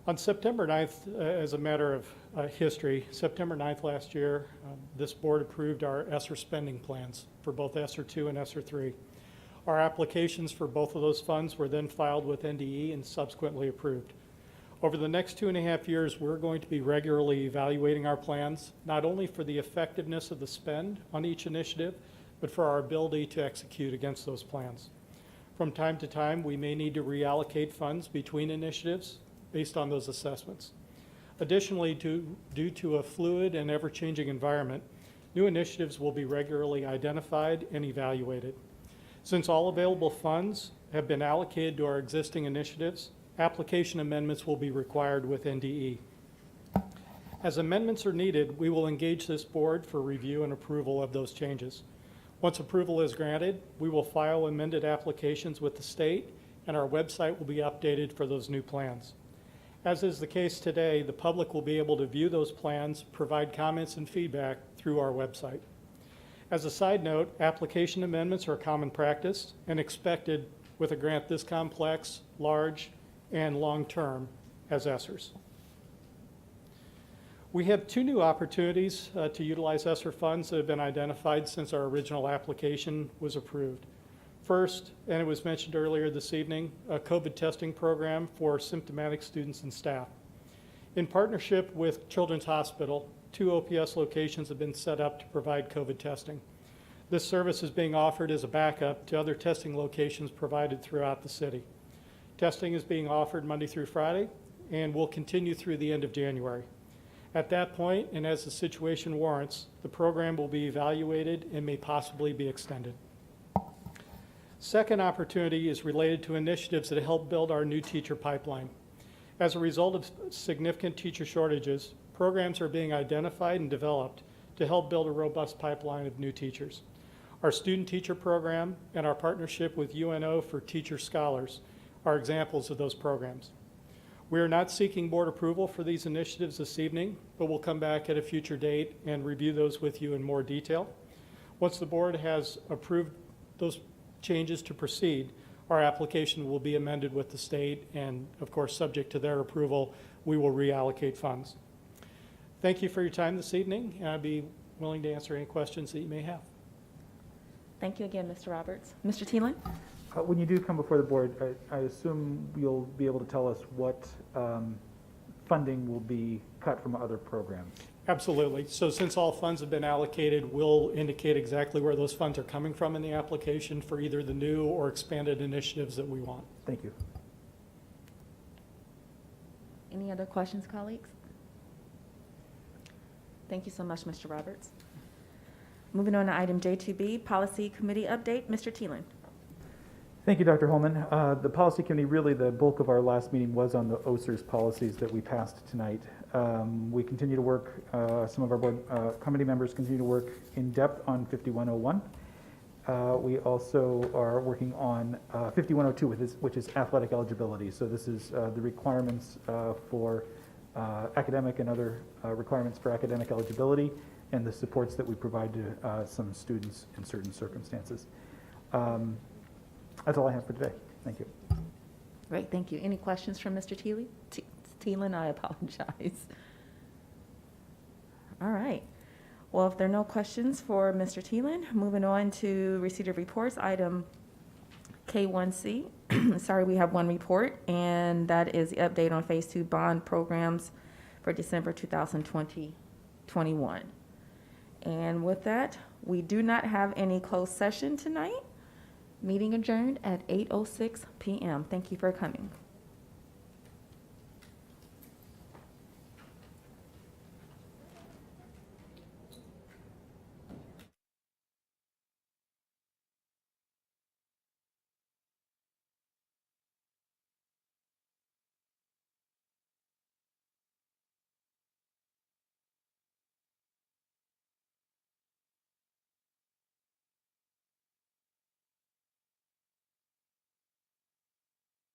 On September 9th, as a matter of history, September 9th last year, this board approved our ESSER spending plans for both ESSER 2 and ESSER 3. Our applications for both of those funds were then filed with NDE and subsequently approved. Over the next 2.5 years, we're going to be regularly evaluating our plans, not only for the effectiveness of the spend on each initiative, but for our ability to execute against those plans. From time to time, we may need to reallocate funds between initiatives based on those assessments. Additionally, due to a fluid and ever-changing environment, new initiatives will be regularly identified and evaluated. Since all available funds have been allocated to our existing initiatives, application amendments will be required with NDE. As amendments are needed, we will engage this board for review and approval of those changes. Once approval is granted, we will file amended applications with the state, and our website will be updated for those new plans. As is the case today, the public will be able to view those plans, provide comments and feedback through our website. As a side note, application amendments are common practice and expected with a grant this complex, large, and long-term as ESSERs. We have two new opportunities to utilize ESSER funds that have been identified since our original application was approved. First, and it was mentioned earlier this evening, a COVID testing program for symptomatic students and staff. In partnership with Children's Hospital, 2 OPS locations have been set up to provide COVID testing. This service is being offered as a backup to other testing locations provided throughout the city. Testing is being offered Monday through Friday and will continue through the end of January. At that point, and as the situation warrants, the program will be evaluated and may possibly be extended. Second opportunity is related to initiatives that help build our new teacher pipeline. As a result of significant teacher shortages, programs are being identified and developed to help build a robust pipeline of new teachers. Our student teacher program and our partnership with UNO for Teacher Scholars are examples of those programs. We are not seeking board approval for these initiatives this evening, but we'll come back at a future date and review those with you in more detail. Once the board has approved those changes to proceed, our application will be amended with the state, and of course, subject to their approval, we will reallocate funds. Thank you for your time this evening, and I'd be willing to answer any questions that you may have. Thank you again, Mr. Roberts. Mr. Thielen? When you do come before the board, I assume you'll be able to tell us what funding will be cut from other programs. Absolutely. So since all funds have been allocated, we'll indicate exactly where those funds are coming from in the application for either the new or expanded initiatives that we want. Thank you. Any other questions, colleagues? Thank you so much, Mr. Roberts. Moving on to item J2B, Policy Committee Update. Mr. Thielen. Thank you, Dr. Holman. The Policy Committee, really the bulk of our last meeting was on the OSERS policies that we passed tonight. We continue to work, some of our board committee members continue to work in depth on 5101. We also are working on 5102, which is athletic eligibility. So this is the requirements for academic and other requirements for academic eligibility and the supports that we provide to some students in certain circumstances. That's all I have for today. Thank you. Great, thank you. Any questions from Mr. Thielen? I apologize. All right. Well, if there are no questions for Mr. Thielen, moving on to receipt of reports, item K1C. Sorry, we have one report, and that is the update on Phase 2 bond programs for December 2020-21. And with that, we do not have any closed session tonight. Meeting adjourned at 8:06 p.m. Thank you for coming.